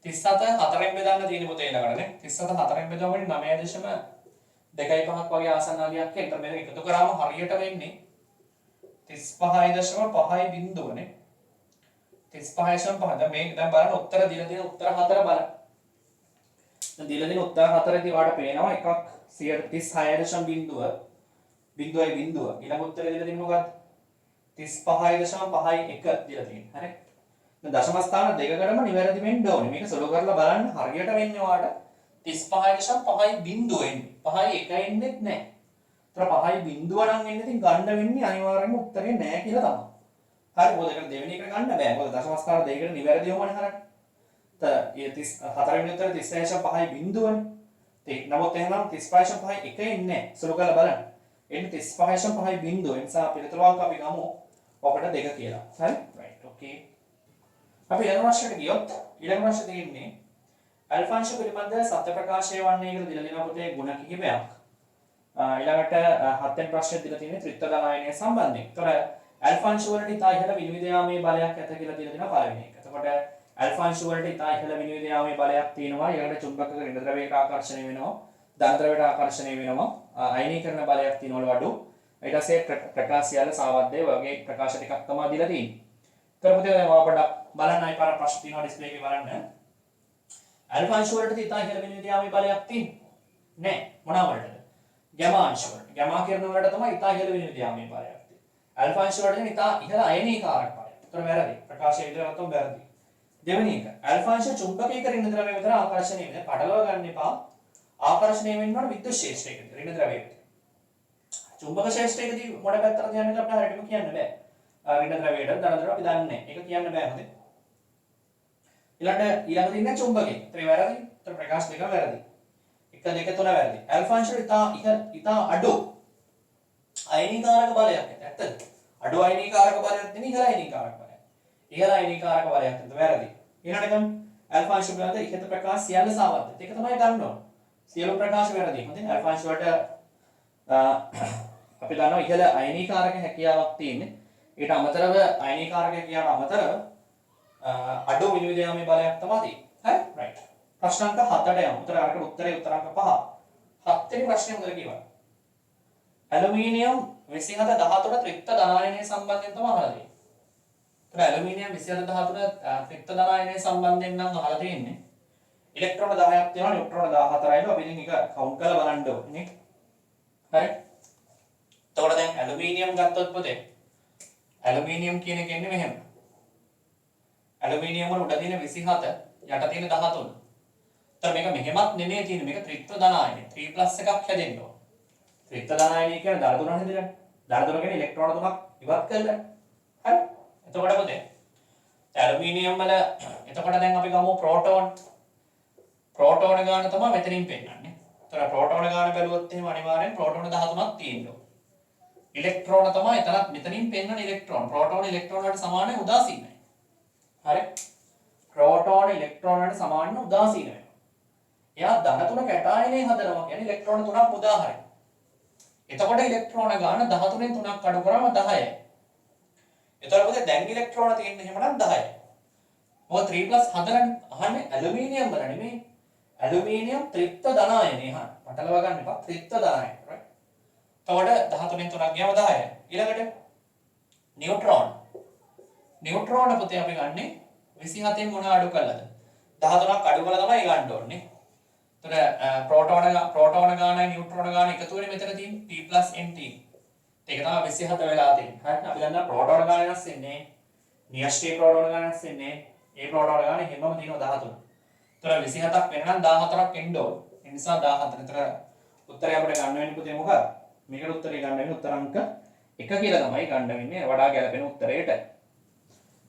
37 4න් බෙදන්න තියෙන පුතේ ඊළඟට නේ. 37 4න් බෙදුවම 9.25ක් වගේ ආසන්න අගයක් එන්න. මේක එකතු කරාම හරියට වෙන්නේ 35.5 බිංදුව නේ. 35.5. දැන් මේක දැන් බලන්න උත්තර දීලා තියෙන උත්තර 4 බලන්න. දැන් දීලා තියෙන උත්තර 4 දී ඔයාලට පේනවා එකක් 36.0 බිංදුවයි බිංදුව. ඊළඟ උත්තරේ දීලා තියෙන්නේ මොකක්ද? 35.51 දීලා තියෙන්නේ. හරි. දැන් දශම ස්ථාන දෙකකටම නිවැරදි වෙන්න ඕනේ. මේක සොලු කරලා බලන්න හරියට වෙන්නේ ඔයාලට 35.5 බිංදුව එන්නේ. 5යි 1 එන්නේත් නැහැ. ඒතර 5යි බිංදුව නම් එන්නේ ඉතින් ගන්න වෙන්නේ අනිවාර්යයෙන්ම උත්තරේ නැහැ කියලා තමයි. හරි මොකද ඒකට දෙවෙනි එක ගන්න බෑ. මොකද දශම ස්ථාන දෙකකට නිවැරදිවමනේ හරන්නේ. ඒ 34 වෙනි උත්තරේ 36.5 බිංදුවනේ. නමුත් එහෙනම් 35.5 එක එන්නේ නැහැ. සුළු කරලා බලන්න. එන්නේ 35.5 බිංදුව. ඒ නිසා පිළිතුරක් අපි ගමු ඔකට 2 කියලා. හරි? රයිට්. ඕකේ. අපි ඊළඟ ප්‍රශ්නෙට ගියොත් ඊළඟ ප්‍රශ්නේ තියෙන්නේ අල්ෆාංශ පිළිබඳ සත්‍ය ප්‍රකාශය වන්නේ කියලා දීලා දෙනවා පොතේ ಗುಣ කිහිපයක්. ඊළඟට 7 වෙනි ප්‍රශ්නේ දීලා තියෙන්නේ ත්‍රිත්ව ධනායනය සම්බන්ධයෙන්. ඒතර අල්ෆාංශ වලට ඉතා ඉහළ විනිවිද යාමේ බලයක් ඇත කියලා දීලා දෙනවා පළවෙනි එක. එතකොට අල්ෆාංශ වලට ඉතා ඉහළ විනිවිද යාමේ බලයක් තියෙනවා. ඊළඟට චුම්බකක ඍණ ද්‍රවයකට ආකර්ෂණය වෙනවා. ධන ද්‍රවයට ආකර්ෂණය වෙනවා. අයනීකරණ බලයක් තියෙනවලු අඩු. ඊට පස්සේ ප්‍රකාශයල සාවද්දේ වගේ ප්‍රකාශ ටිකක් තමයි දීලා තියෙන්නේ. ඒතර පුතේ දැන් ඔයාලට බලන්න අය පාර ප්‍රශ්න තියෙනවා ඩිස්ප්ලේ එකේ බලන්න. අල්ෆාංශ වලට ඉතා ඉහළ විනිවිද යාමේ බලයක් තියෙන්නේ නෑ. මොනවා වලටද? ගැමා අංශ වලට. ගැමා කිරණ වලට තමයි ඉතා ඉහළ විනිවිද යාමේ බලයක් තියෙන්නේ. අල්ෆාංශ වලට ඉතා ඉහළ අයනීකාරක බලයක්. ඒතර වැරදි. ප්‍රකාශය විදිහට ගත්තොත් වැරදි. දෙවෙනි එක අල්ෆාංශ චුම්බකයක ඍණ ද්‍රවය විතර ආකර්ෂණය වෙන. පටලවා ගන්න එපා. ආකර්ෂණය වෙන්න ඕන විද්‍යුත් ක්ෂේත්‍රයකට ඍණ ද්‍රවයකට. චුම්බක ක්ෂේත්‍රයකදී මොඩ පැත්තට යන්නේ කියලා අපිට හරියටම කියන්න බෑ. ඍණ ද්‍රවයට ධන ද්‍රවය අපි දන්නේ නැහැ. ඒක කියන්න බෑ මොකද? ඊළඟ තියෙන චුම්බකේ. ඒතර වැරදි. ඒතර ප්‍රකාශ දෙක වැරදි. 1 2 3 වැරදි. අල්ෆාංශ ඉතා අඩු අයනීකාරක බලයක් ඇත්තද? අඩු අයනීකාරක බලයක් නෙමෙයි ඉහළ අයනීකාරක බලයක්. ඉහළ අයනීකාරක බලයක් ඇත්ත වැරදි. ඊළඟට ගමු අල්ෆාංශ පිළිබඳ ඉහත ප්‍රකාශ සියල්ල සාවද්ද. ඒක තමයි ගන්න ඕන. සියලු ප්‍රකාශ වැරදි. හොඳයි අල්ෆාංශ වලට අපි දන්නවා ඉහළ අයනීකාරක හැකියාවක් තියෙන්නේ. ඊට අමතරව අයනීකාරක හැකියාවට අමතරව අඩු විනිවිද යාමේ බලයක් තමයි තියෙන්නේ. හරි? රයිට්. ප්‍රශ්න අංක 7ට යමු. උත්තර අරකට උත්තරේ උත්තර අංක 5. 7 වෙනි ප්‍රශ්නේ හොඳට කියවන්න. ඇලුමිනියම් 27 13 ත්‍රිත්ව ධනායනය සම්බන්ධයෙන් තමයි අහලා තියෙන්නේ. ඒතර ඇලුමිනියම් 27 13 ත්‍රිත්ව ධනායනය සම්බන්ධයෙන් නම් අහලා තියෙන්නේ. ඉලෙක්ට්‍රෝන 10ක් තියෙනවා නියුට්‍රෝන 14යිලු අපි ඉතින් ඒක කවුන්ට් කරලා බලන්න ඕනේ. හරි? එතකොට දැන් ඇලුමිනියම් ගත්තොත් පොතේ ඇලුමිනියම් කියන එක එන්නේ මෙහෙම. ඇලුමිනියම් වල උඩ තියෙන 27 යට තියෙන 13. ඒතර මේක මෙහෙමත් නෙමෙයි තියෙන්නේ මේක ත්‍රිත්ව ධනායනය. 3+ එකක් හැදෙන්න ඕන. ත්‍රිත්ව ධනායනය කියන්නේ දර තුනක් හැදෙන්නේ. දර තුන කියන්නේ ඉලෙක්ට්‍රෝන තුනක් ඉවත් කරලා. හරි? එතකොට පොතේ ඇලුමිනියම් වල එතකොට දැන් අපි ගමු ප්‍රෝටෝන ගාන තමයි මෙතනින් පෙන්නන්නේ. ඒතර ප්‍රෝටෝන ගාන බැලුවොත් එහෙම අනිවාර්යෙන් ප්‍රෝටෝන 13ක් තියෙනවා. ඉලෙක්ට්‍රෝන තමයි එතනත් මෙතනින් පෙන්නන ඉලෙක්ට්‍රෝන. ප්‍රෝටෝන ඉලෙක්ට්‍රෝන වලට සමානයි උදාසීනයි. හරි. ප්‍රෝටෝන ඉලෙක්ට්‍රෝන වලට සමානව උදාසීන වෙනවා. එයා ධන තුන කැටායනයේ හදනවා කියන්නේ ඉලෙක්ට්‍රෝන තුනක් උදාහරණයක්. එතකොට ඉලෙක්ට්‍රෝන ගාන 13න් 3ක් අඩු කරාම 10යි. එතකොට දැන් ඉලෙක්ට්‍රෝන තියෙන්නේ එහෙමනම් 10යි. මොකද 3+ හදලානේ. අහන්නේ ඇලුමිනියම් වල නෙමෙයි. ඇලුමිනියම් ත්‍රිත්ව ධනායනේ අහන්න. පටලවා ගන්න එපා. ත්‍රිත්ව ධනායන. right? එතකොට 13න් 3ක් ගියාම 10යි. ඊළඟට නියුට්‍රෝන. නියුට්‍රෝන පුතේ අපි ගන්නේ 27න් මොන අඩු කළාද? 13ක් අඩු කරලා තමයි ගන්න ඕනේ. එතකොට ප්‍රෝටෝන ගානයි නියුට්‍රෝන ගාන එකතු වෙන්නේ මෙතන තියෙන P+NT. ඒක තමයි 27 වෙලා තියෙන්නේ. හරිද? අපි දන්නවා ප්‍රෝටෝන ගාන වෙනස් වෙන්නේ. නියස්ටි ප්‍රෝටෝන ගාන වෙනස් වෙන්නේ. ඒ ප්‍රෝටෝන ගාන හැමෝම තියෙනවා 13. එතකොට 27ක් වෙනනම් 14ක් එන්න ඕන. ඒ නිසා 14. එතකොට උත්තරය අපිට ගන්න වෙන්නේ පුතේ මොකක්ද? මේකට උත්තරය ගන්න වෙන්නේ උත්තර අංක 1 කියලා තමයි ගන්න වෙන්නේ වඩා ගැළපෙන උත්තරයට.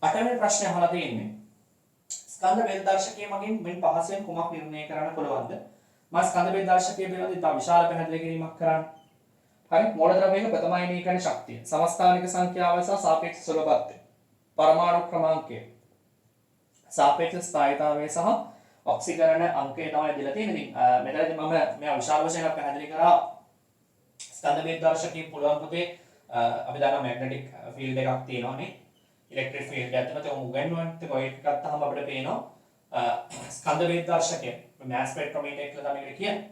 8 වෙනි ප්‍රශ්නේ අහලා තියෙන්නේ. ස්කන්ධ බෙද දර්ශකයේ මගින් මෙන් පහසෙන් කුමක් නිර්ණය කරන්න පුළුවන්ද? මම ස්කන්ධ බෙද දර්ශකයේ පිළිබඳව ඉතා විශාල පැහැදිලි කිරීමක් කරන්න. හරි. මූලද්‍රව්‍යයක ප්‍රථම අයනීකරණ ශක්තිය, සමස්ථානික සංඛ්‍යාව සහ සාපේක්ෂ සුලභත්වය, පරමාණු ක්‍රමාංකය, සාපේක්ෂ ස්ථායීතාවය සහ ඔක්සිකරණ අංකය තමයි දීලා තියෙන්නේ. ඉතින් මෙතනදී මම මේ විශාල වශයෙන් පැහැදිලි කරා ස්කන්ධ බෙද දර්ශකයේ පුළුවන් පුතේ අපි දන්නවා මැග්නටික් ෆීල්ඩ් එකක් තියෙනවානේ. ඉලෙක්ට්‍රික් ෆීල්ඩ් එකක් තමයි උගන්වන්නේ. ඒක ඔය එකක් ගත්තාම අපිට පේනවා ස්කන්ධ බෙද දර්ශකය මෑස් ස්පෙක්ට්‍රොමීටර් එක කියලා තමයි කියන්නේ.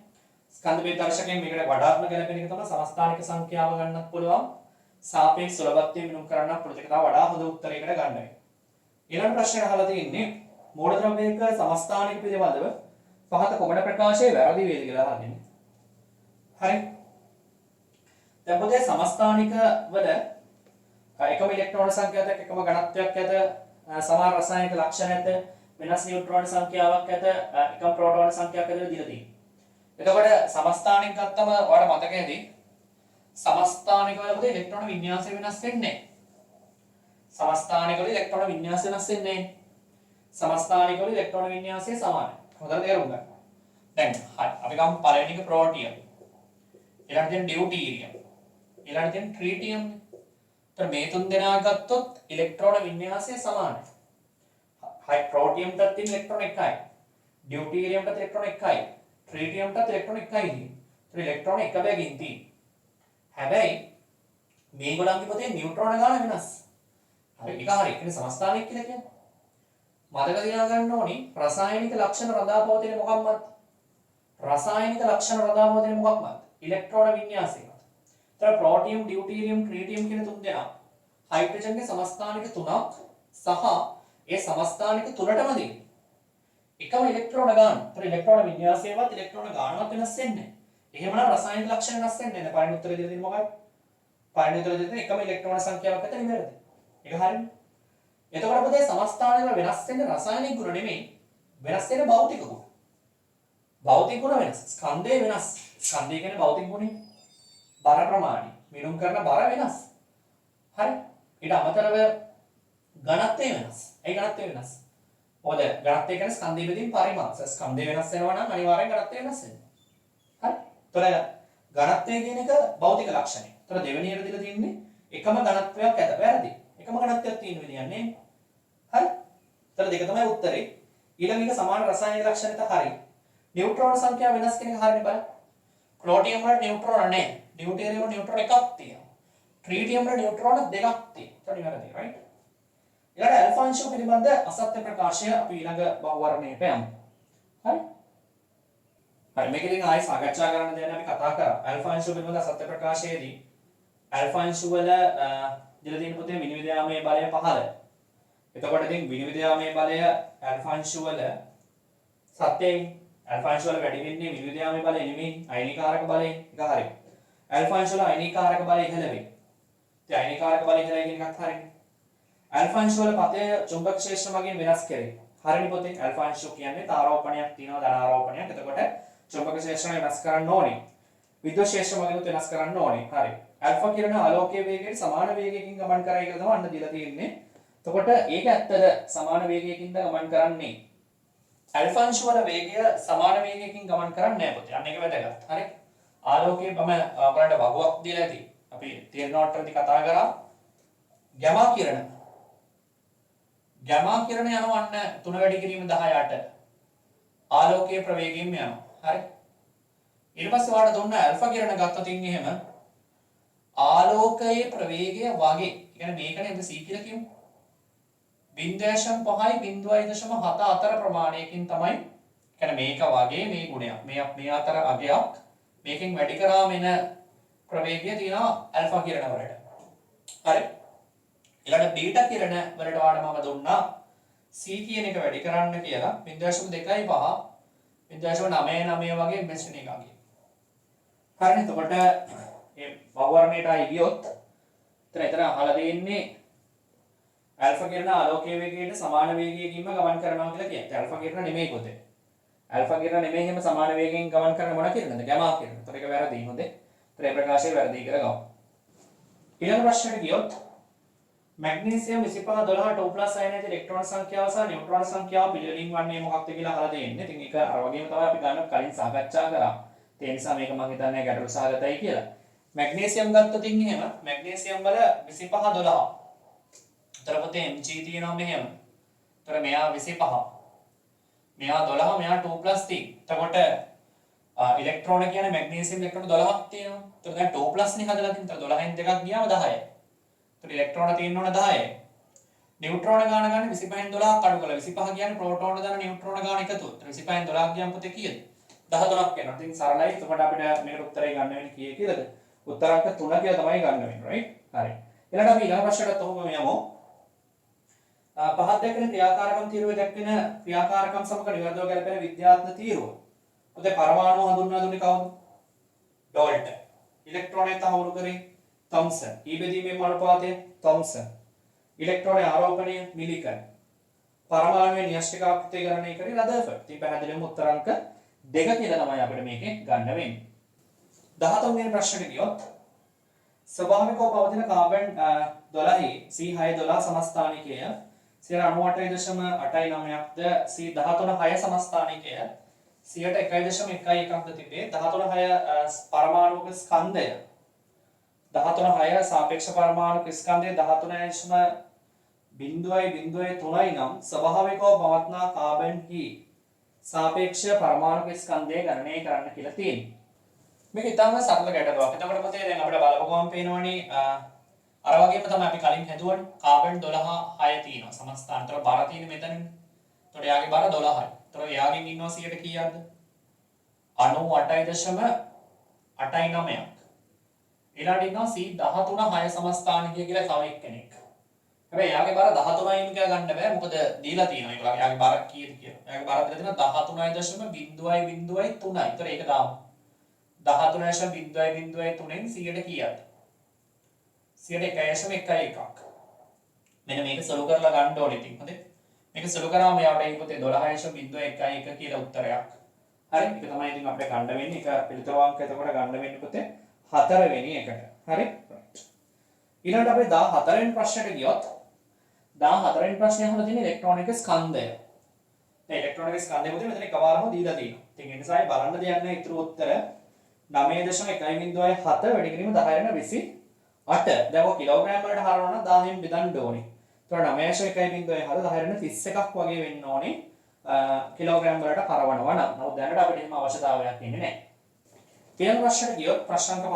ස්කන්ධ බෙද දර්ශකයෙන් මේකට වඩාත්ම ගැලපෙන එක තමයි සමස්ථානික සංඛ්‍යාව ගන්නත් පුළුවන්. සාපේක්ෂ සුලභත්වය මිනුම් කරන්නත් පුළුවන්. ඒක තමයි වඩා හොඳ උත්තරයකට ගන්න වෙන්නේ. ඊළඟ ප්‍රශ්නේ අහලා තියෙන්නේ මූලද්‍රව්‍යයක සමස්ථානික පිළිබඳව පහත කොමඩ ප්‍රකාශයේ වැරදි වේද කියලා අහන්නේ. හරි. දැන් පොතේ සමස්ථානික වල එකම ඉලෙක්ට්‍රෝන සංඛ්‍යාවක් එකම ඝනත්වයක් ඇත සමාන රසායනික ලක්ෂණ ඇත වෙනස් නියුට්‍රෝන සංඛ්‍යාවක් ඇත එකම ප්‍රෝටෝන සංඛ්‍යාවක් ඇත දීලා තියෙනවා. එතකොට සමස්ථානික ගත්තම ඔයාලට මතක ඇති සමස්ථානික වල පොතේ ඉලෙක්ට්‍රෝන වින්‍යාසය වෙනස් වෙන්නේ නැහැ. සමස්ථානික වල ඉලෙක්ට්‍රෝන වින්‍යාසය වෙනස් වෙන්නේ නැහැ. සමස්ථානික වල ඉලෙක්ට්‍රෝන වින්‍යාසය සමානයි. හොඳට තේරුම් ගන්න. දැන් හරි අපි ගමු පළවෙනි එක ප්‍රෝටියම්. ඊළඟට තියෙන ඩියුටීරියම්. ඊළඟට තියෙන ට්‍රීටියම්. तर මේ තුන් දෙනා ගත්තොත් ඉලෙක්ට්‍රෝන වින්‍යාසය සමානයි. හයි ප්‍රෝටියම්ටත් තියෙන ඉලෙක්ට්‍රෝන එකයි. ඩියුටීරියම්ටත් ඉලෙක්ට්‍රෝන එකයි. ට්‍රීටියම්ටත් ඉලෙක්ට්‍රෝන එකයි. तर ඉලෙක්ට්‍රෝන එක බැගින් තියෙන්නේ. හැබැයි මේගොල්ලන්ගේ පොතේ නියුට්‍රෝන ගාන වෙනස්. හරි ඒක හරි. ඒ කියන්නේ සමස්ථානික කියලා කියන්නේ. මතක තියාගන්න ඕනි රසායනික ලක්ෂණ රඳාපවතින මොකක්වත්. රසායනික ලක්ෂණ රඳාපවතින මොකක්වත්. ඉලෙක්ට්‍රෝන වින්‍යාසය. तर प्रोटियम ड्यूटीरियम ट्रीटियम කියන තුන් දෙනා හයිඩ්‍රජන්ගේ සමස්ථානික තුනක් සහ ඒ සමස්ථානික තුනටම දෙන්නේ එකම ඉලෙක්ට්‍රෝන ගාන. ඒතර ඉලෙක්ට්‍රෝන වින්‍යාසයවත් ඉලෙක්ට්‍රෝන ගානවත් වෙනස් වෙන්නේ නැහැ. එහෙමනම් රසායනික ලක්ෂණ වෙනස් වෙන්නේ නැහැ. පළවෙනි උත්තරේ දෙලා තියෙන්නේ මොකක්ද? පළවෙනි උත්තරේ දෙලා තියෙන්නේ එකම ඉලෙක්ට්‍රෝන සංඛ්‍යාවක් අතර නිවැරදි. ඒක හරිනේ. එතකොට පොතේ සමස්ථානික වල වෙනස් වෙන්නේ රසායනික ගුණ නෙමෙයි. වෙනස් වෙන්නේ භෞතික ගුණ. භෞතික ගුණ වෙනස්. ස්කන්ධය වෙනස්. ස්කන්ධය කියන්නේ භෞතික ගුණේ. බර ප්‍රමාණය මිනුම් කරන බර වෙනස්. හරි. ඊට අමතරව ඝනත්වය වෙනස්. ඒ ඝනත්වය වෙනස්. මොකද ඝනත්වය කියන්නේ ස්කන්ධය බෙදීම පරිමාණ. ස්කන්ධය වෙනස් වෙනවා නම් අනිවාර්යෙන් ඝනත්වය වෙනස් වෙනවා. හරි. ඒතර ඝනත්වය කියන එක භෞතික ලක්ෂණය. ඒතර දෙවෙනියට දීලා තියෙන්නේ එකම ඝනත්වයක් ඇත. වැරදි. එකම ඝනත්වයක් තියෙන විදියන්නේ. හරි. ඒතර දෙක තමයි උත්තරේ. ඊළඟ එක සමාන රසායනික ලක්ෂණයට හරි. නියුට්‍රෝන සංඛ්‍යාව වෙනස් කෙනෙක් හරිනේ බලන්න. ප්‍රෝටියම් වල නියුට්‍රෝන නැහැ. ඩියුටීරියම් වල නියුට්‍රෝන එකක් තියෙනවා. ට්‍රීටියම් වල නියුට්‍රෝන දෙකක් තියෙනවා. ඒක නිවැරදි, right? ඊළඟ ඇල්ෆා අංශුව පිළිබඳ අසත්‍ය ප්‍රකාශය අපි ඊළඟ බහුවර්ණයට යමු. හරි? හරි මේකෙන් ආයෙ සාකච්ඡා කරන්න දෙන්න අපි කතා කරා. ඇල්ෆා අංශුව පිළිබඳ අසත්‍ය ප්‍රකාශයේදී ඇල්ෆා අංශුව වල දීලා තියෙන පොතේ විනිවිද යාමේ බලය 5. එතකොට ඉතින් විනිවිද යාමේ බලය ඇල්ෆා අංශුව වල සත්‍යයි. ඇල්ෆා අංශුව වල වැඩි වෙන්නේ විනිවිද යාමේ බලය නෙමෙයි අයනිකාරක බලය. ඒක හරියි. ඇල්ෆා අංශුව වල අයනිකාරක බලය ඉහළ වෙයි. ඉතින් අයනිකාරක බලය ඉහළ කියන එකත් හරියි. ඇල්ෆා අංශුව වල පතය චුම්බක ක්ෂේත්‍ර මගින් වෙනස් කරේ. හරිනේ පොතේ ඇල්ෆා අංශුව කියන්නේ තාරෝපණයක් තියෙනවා ධනාරෝපණයක්. එතකොට චුම්බක ක්ෂේත්‍රය වෙනස් කරන්න ඕනේ. විද්‍යුත් ක්ෂේත්‍ර මගින් වෙනස් කරන්න ඕනේ. හරි. ඇල්ෆා කිරණ ආලෝකීය වේගයට සමාන වේගයකින් ගමන් කරයි කියලා තමයි අන්න දීලා තියෙන්නේ. එතකොට ඒක ඇත්තද සමාන වේගයකින්ද ගමන් කරන්නේ? ඇල්ෆා අංශු වල වේගය සමාන වේගයකින් ගමන් කරන්නේ නැහැ පුතේ. අන්න ඒක වැදගත්. හරි. ආලෝකයේ මම ඔයාලට වගුවක් දීලා ඇති. අපි තීරණවලදී කතා කරා ගැමා කිරණ. ගැමා කිරණ යනවා අන්න 3 වැඩි කිරීම 10ට. ආලෝකයේ ප්‍රවේගයෙන් යනවා. හරි. ඊට පස්සේ ඔයාලට දුන්න ඇල්ෆා කිරණ ගත්තොත් එහෙම ආලෝකයේ ප්‍රවේගය වගේ. කියන්නේ මේකනේ අපි c කියලා කියමු. 0.5 අතර ප්‍රමාණයකින් තමයි කියන්නේ මේක වගේ මේ ගුණයක්. මේ අතර අගයක් මේකෙන් වැඩි කරාම එන ප්‍රවේගය තියෙනවා ඇල්ෆා කිරණ වලට. හරි. ඊළඟ බීටා කිරණ වලට ඔයාලට මම දුන්නා c කියන එක වැඩි කරන්න කියලා 0.25 0.99 වගේ මෙෂන් එකක් ගියා. හරිනේ. එතකොට මේ බහුවර්ණයට ආයි ගියොත් එතන අහලා දෙන්නේ ඇල්ෆා කිරණ ආලෝකයේ වේගයට සමාන වේගයකින්ම ගමන් කරනවා කියලා කියන්නේ. ඇල්ෆා කිරණ නෙමෙයි පොතේ. ඇල්ෆා කිරණ නෙමෙයි එහෙම සමාන වේගයෙන් ගමන් කරන මොන කිරණද? ගැමා කිරණ. ඒතර ඒක වැරදි හොඳේ. ඒතර ඒ ප්‍රකාශය වැරදි කියලා ගමු. ඊළඟ ප්‍රශ්නෙට ගියොත් මැග්නීසියම් 2512 2+ අයනයේ ඉලෙක්ට්‍රෝන සංඛ්‍යාව සහ නියුට්‍රෝන සංඛ්‍යාව පිළිවෙලින් වන්නේ මොකක්ද කියලා අහලා දෙන්නේ. ඉතින් ඒක අර වගේම තමයි අපි ගන්න කලින් සාකච්ඡා කරා. ඒ නිසා මේක මම හිතන්නේ ගැටළු සහගතයි කියලා. මැග්නීසියම් ගත්තොත් එහෙම මැග්නීසියම් වල 2512 තර පොතේ Mg තියෙනවා මෙහෙම. තර මෙයා 25. මෙයා 12 මෙයා 2+ තියෙනවා. එතකොට ඉලෙක්ට්‍රෝන කියන්නේ මැග්නීසියම් ඉලෙක්ට්‍රෝන 12ක් තියෙනවා. එතකොට දැන් 2+ නේ හදලා තියෙනවා. 12න් දෙකක් ගියාම 10යි. එතකොට ඉලෙක්ට්‍රෝන තියෙන්න ඕන 10යි. නියුට්‍රෝන ගාන ගන්න 25න් 12ක් අඩු කරලා 25 කියන්නේ ප්‍රෝටෝන දන නියුට්‍රෝන ගාන එකතුව. එතකොට 25න් 12ක් ගියාම පොතේ කීයද? 13ක් වෙනවා. ඉතින් සරලයි. එතකොට අපිට මේකට උත්තරය ගන්න වෙන්නේ කීයේ කියලාද? උත්තරාංක 3 කියලා තමයි ගන්න වෙන්නේ, right? හරි. ඊළඟට අපි ඊළඟ ප්‍රශ්නයටත් ඔහොම යමු. පහත් දැක්වෙන ක්‍රියාකාරකම් තීරුවේ දැක්වෙන ක්‍රියාකාරකම් සමග නිවැරදිව ගැලපෙන විද්‍යාත්මක තීරුව. උදේ පරමාණු හඳුන්වා දුන්නේ කවුද? ඩෝල්ටන්. ඉලෙක්ට්‍රෝනය තහවුරු කරේ තොම්සන්. ඊබෙදීමේ අනුපාතය තොම්සන්. ඉලෙක්ට්‍රෝනයේ ආරෝපණය මිලිකන්. පරමාණුවේ න්‍යෂ්ටිකාකෘතිය ගණනය කරේ රදර්ෆර්ඩ්. ඉතින් පැහැදිලිවම උත්තරාංක 2 කියලා තමයි අපිට මේකේ ගන්න වෙන්නේ. 13 වෙනි ප්‍රශ්නෙට ගියොත් ස්වභාවිකව පවතින කාබන් 12 C612 සමස්ථානිකය 98.89ක්ද C136 සමස්ථානිකය 101.11ක්ද තිබේ. 136 පරමාණුක ස්කන්ධය 136 සාපේක්ෂ පරමාණුක ස්කන්ධය 13.0.03 නම් ස්වභාවිකව පවත්නා කාබන්හි සාපේක්ෂ පරමාණුක ස්කන්ධය ගණනය කරන්න කියලා තියෙනවා. මේක ඉතාම සරල ගැටලුවක්. එතකොට මොකද දැන් අපිට බලපුවම පේනවනේ අර වගේම තමයි අපි කලින් හැදුවනේ කාබන් 12 6 තියෙනවා සමස්ථාන. ඒතර බර තියෙන්නේ මෙතනනේ. ඒතකොට යාගේ බර 12යි. ඒතර යාගෙන් ඉන්නවා 100ට කීයක්ද? 98.89ක්. ඊළඟට ඉන්නවා C13 6 සමස්ථානිකය කියලා තව එක්කෙනෙක්. හැබැයි යාගේ බර 13යින් කියලා ගන්න බෑ. මොකද දීලා තියෙනවා. ඒක යාගේ බර කීයද කියලා. යාගේ බර දීලා තියෙනවා 13.0.03යි. ඒතර ඒක දාමු. 13.0.03න් 100ට කීයක්ද? 101.11ක්. මෙන්න මේක සොලු කරලා ගන්න ඕනේ ඉතින්. හොඳේ. මේක සොලු කරාම යාට ඉපොතේ 12.0.11 කියලා උත්තරයක්. හරි. ඒක තමයි ඉතින් අපිට ගන්න වෙන්නේ. ඒක පිළිතුරු අංක එතකොට ගන්න වෙන්නේ පොතේ 4 වෙනි එකට. හරි. ඊළඟට අපි 14 වෙනි ප්‍රශ්නෙට ගියොත් 14 වෙනි ප්‍රශ්නේ අහලා තියෙන ඉලෙක්ට්‍රෝනික ස්කන්ධය. දැන් ඉලෙක්ට්‍රෝනික ස්කන්ධය පොතේ මෙතන එකවරම දීලා තියෙනවා. ඉතින් ඒ නිසා බලන්න දෙයක් නැහැ. ඊටු උත්තර 9.1.7 වැඩි කිරීම 10 වෙන 28. දැන් ඔය කිලෝග්‍රෑම් වලට හරවනවා නම් 1000න් බෙදන්න ඕනේ. ඒතකොට 9.1.7 10 වෙන 31ක් වගේ වෙන්න ඕනේ. කිලෝග්‍රෑම් වලට හරවනවා නම්. නමුත් දැනට අපිට එහෙම අවශ්‍යතාවයක් ඉන්නේ නැහැ. ඊළඟ ප්‍රශ්නට ගියොත් ප්‍රශ්න අංක 15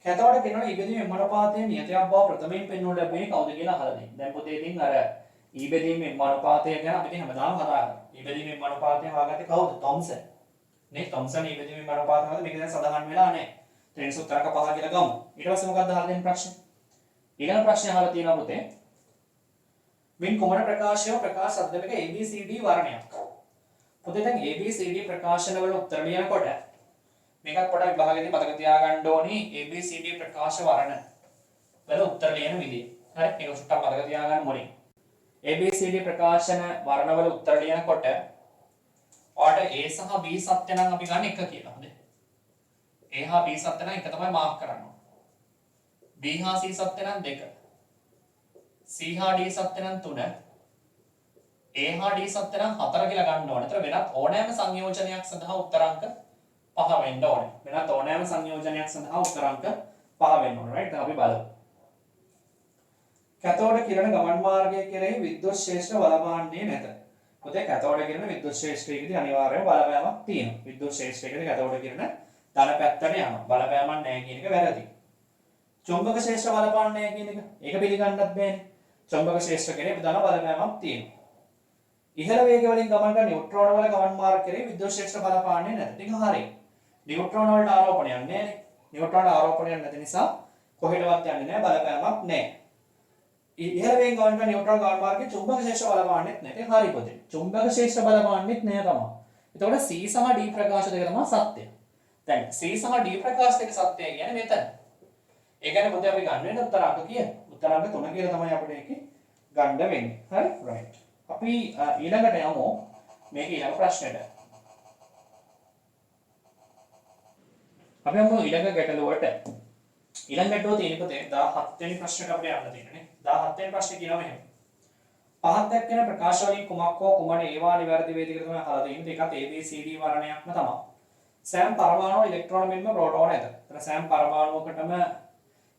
කැතවඩ කෙනෙකුට ඉබෙදීමේ අනුපාතයේ නියතයක් බව ප්‍රථමයෙන් පෙන්වන්න ලැබෙන්නේ කවුද කියලා අහලා දෙන්න. දැන් පොතේ ඉතින් අර ඉබෙදීමේ අනුපාතය ගැන අපි හැමදාම කතා කරනවා. ඉබෙදීමේ අනුපාතය හොයාගත්තේ කවුද? තොම්සන්. නේ තොම්සන් ඉබෙදීමේ අනුපාතය හොයාගත්තා. මේක දැන් සඳහන් වෙලා නැහැ. ඊට පස්සේ උත්තරක 5 කියලා ගමු. ඊට පස්සේ මොකක්ද අහලා දෙන්න ප්‍රශ්නේ? ඊළඟ ප්‍රශ්නේ අහලා තියෙනවා පොතේ. වින් කුමන ප්‍රකාශය ප්‍රකාශ අධ්‍යයනක ABCD වර්ණයක්. පොතේ දැන් ABCD ප්‍රකාශන වල උත්තර ලියනකොට මේකත් පොඩක් විභාගෙදී මතක තියාගන්න ඕනි ABCD ප්‍රකාශ වර්ණ වල උත්තර ලියන විදිය. හරි මේක සුට්ටක් මතක තියාගන්න ඕනේ. ABCD ප්‍රකාශන වර්ණ වල උත්තර ලියනකොට ඔයාලට A සහ B සත්‍ය නම් අපි ගන්න එක කියලා. හොඳයි. A හා B සත්‍ය නම් එක තමයි මාක් කරන්න ඕනේ. B හා C සත්‍ය නම් දෙක. C C හා D සත්‍ය නම් 3 A හා D සත්‍ය නම් 4 කියලා ගන්න ඕනේ. ඒතර වෙනත් ඕනෑම සංයෝජනයක් සඳහා උත්තරාංක 5 වෙන්න ඕනේ. වෙනත් ඕනෑම සංයෝජනයක් සඳහා උත්තරාංක 5 වෙන්න ඕනේ. right? දැන් අපි බලමු. කැතෝඩ කිරණ ගමන් මාර්ගය කෙරෙහි විද්‍යුත් ශේෂ්ත්‍ර බලපාන්නේ නැත. පොතේ කැතෝඩ කිරණ විද්‍යුත් ශේෂ්ත්‍රයකදී අනිවාර්යයෙන්ම බලපෑමක් තියෙනවා. විද්‍යුත් ශේෂ්ත්‍රයකදී කැතෝඩ කිරණ ධන පැත්තට යනවා. බලපෑමක් නැහැ කියන එක වැරදි. චුම්බක ශේෂ්ත්‍ර බලපාන්නේ නැහැ කියන එක. ඒක පිළිගන්නත් බෑනේ. චුම්බක ශේෂ්ත්‍ර කෙරෙහි ධන බලපෑමක් තියෙනවා. ඉහළ වේග වලින් ගමන් කරන නියුට්‍රෝන වල ගමන් මාර්ග කෙරෙහි විද්‍යුත් ශේෂ්ත්‍ර බලපාන්නේ නැත. ඒක හරියි. නියුට්‍රෝන වලට ආරෝපණයක් නැහැ නේ. නියුට්‍රෝන ආරෝපණයක් නැති නිසා කොහෙටවත් යන්නේ නැහැ බලපෑමක් නැහැ. ඉහළ වේගයෙන් ගමන් කරන නියුට්‍රෝන ගමන් මාර්ගයේ චුම්බක ශේෂ්ත්‍ර බලපාන්නේත් නැහැ. ඒක හරි පොතේ. චුම්බක ශේෂ්ත්‍ර බලපාන්නේත් නැහැ තමයි. එතකොට C සහ D ප්‍රකාශ දෙක තමයි සත්‍ය. දැන් C සහ D ප්‍රකාශ දෙක සත්‍යයි කියන්නේ මෙතන. ඒ කියන්නේ පොතේ අපි ගන්න වෙන උත්තරාංක කීයද? උත්තරාංක 3 කියලා තමයි අපිට ඒකේ ගන්න වෙන්නේ. හරි? right. අපි ඊළඟට යමු මේක ඊළඟ ප්‍රශ්නෙට. අපි යමු ඊළඟ ගැටලුවට. ඊළඟ ගැටලුව තියෙන පොතේ 17 වෙනි ප්‍රශ්නෙට අපිට යන්න තියෙන්නේ. 17 වෙනි ප්‍රශ්නේ කියනවා මෙහෙම. පහත් දැක්කෙන ප්‍රකාශ වලින් කුමක් හෝ කුමන ඒවා නිවැරදි වේද කියලා තමයි අහලා තියෙන්නේ. ඒකත් A B C D වර්ණයක්ම තමයි. සෑම පරමාණුව ඉලෙක්ට්‍රෝන මෙන්ම ප්‍රෝටෝන ඇත. එතන සෑම පරමාණුවකටම